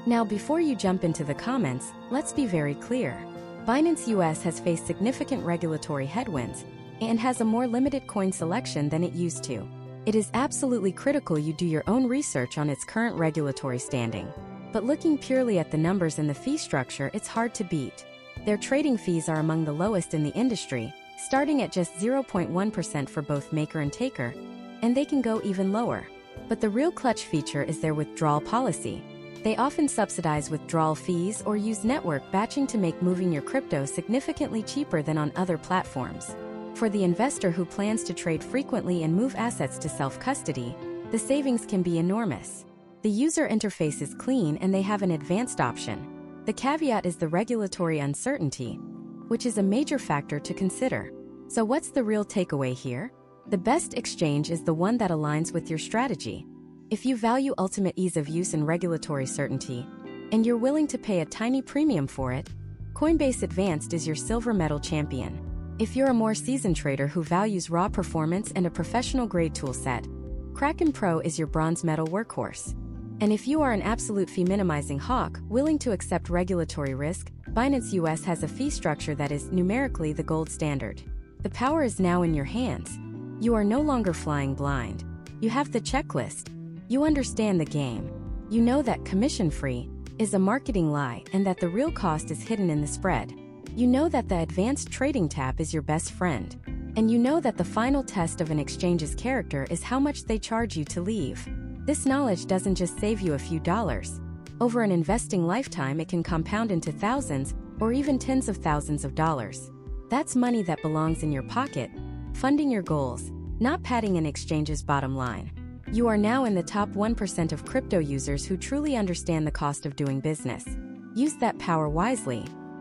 Now, before you jump into the comments, let's be very clear. Binance US has faced significant regulatory headwinds and has a more limited coin selection than it used to. It is absolutely critical you do your own research on its current regulatory standing. But looking purely at the numbers and the fee structure, it's hard to beat. Their trading fees are among the lowest in the industry, starting at just 0.1% for both maker and taker, and they can go even lower. But the real clutch feature is their withdrawal policy. They often subsidize withdrawal fees or use network batching to make moving your crypto significantly cheaper than on other platforms. For the investor who plans to trade frequently and move assets to self-custody, the savings can be enormous. The user interface is clean and they have an advanced option. The caveat is the regulatory uncertainty, which is a major factor to consider. So what's the real takeaway here? The best exchange is the one that aligns with your strategy. If you value ultimate ease of use and regulatory certainty, and you're willing to pay a tiny premium for it, Coinbase Advanced is your silver medal champion. If you're a more seasoned trader who values raw performance and a professional-grade toolset, Kraken Pro is your bronze medal workhorse. And if you are an absolute fee-minimizing hawk, willing to accept regulatory risk, Binance US has a fee structure that is numerically the gold standard. The power is now in your hands. You are no longer flying blind. You have the checklist. You understand the game. You know that commission-free is a marketing lie and that the real cost is hidden in the spread. You know that the advanced trading tab is your best friend. And you know that the final test of an exchange's character is how much they charge you to leave. This knowledge doesn't just save you a few dollars. Over an investing lifetime, it can compound into thousands or even tens of thousands of dollars. That's money that belongs in your pocket, funding your goals, not padding an exchange's bottom line. You are now in the top 1% of crypto users who truly understand the cost of doing business. Use that power wisely.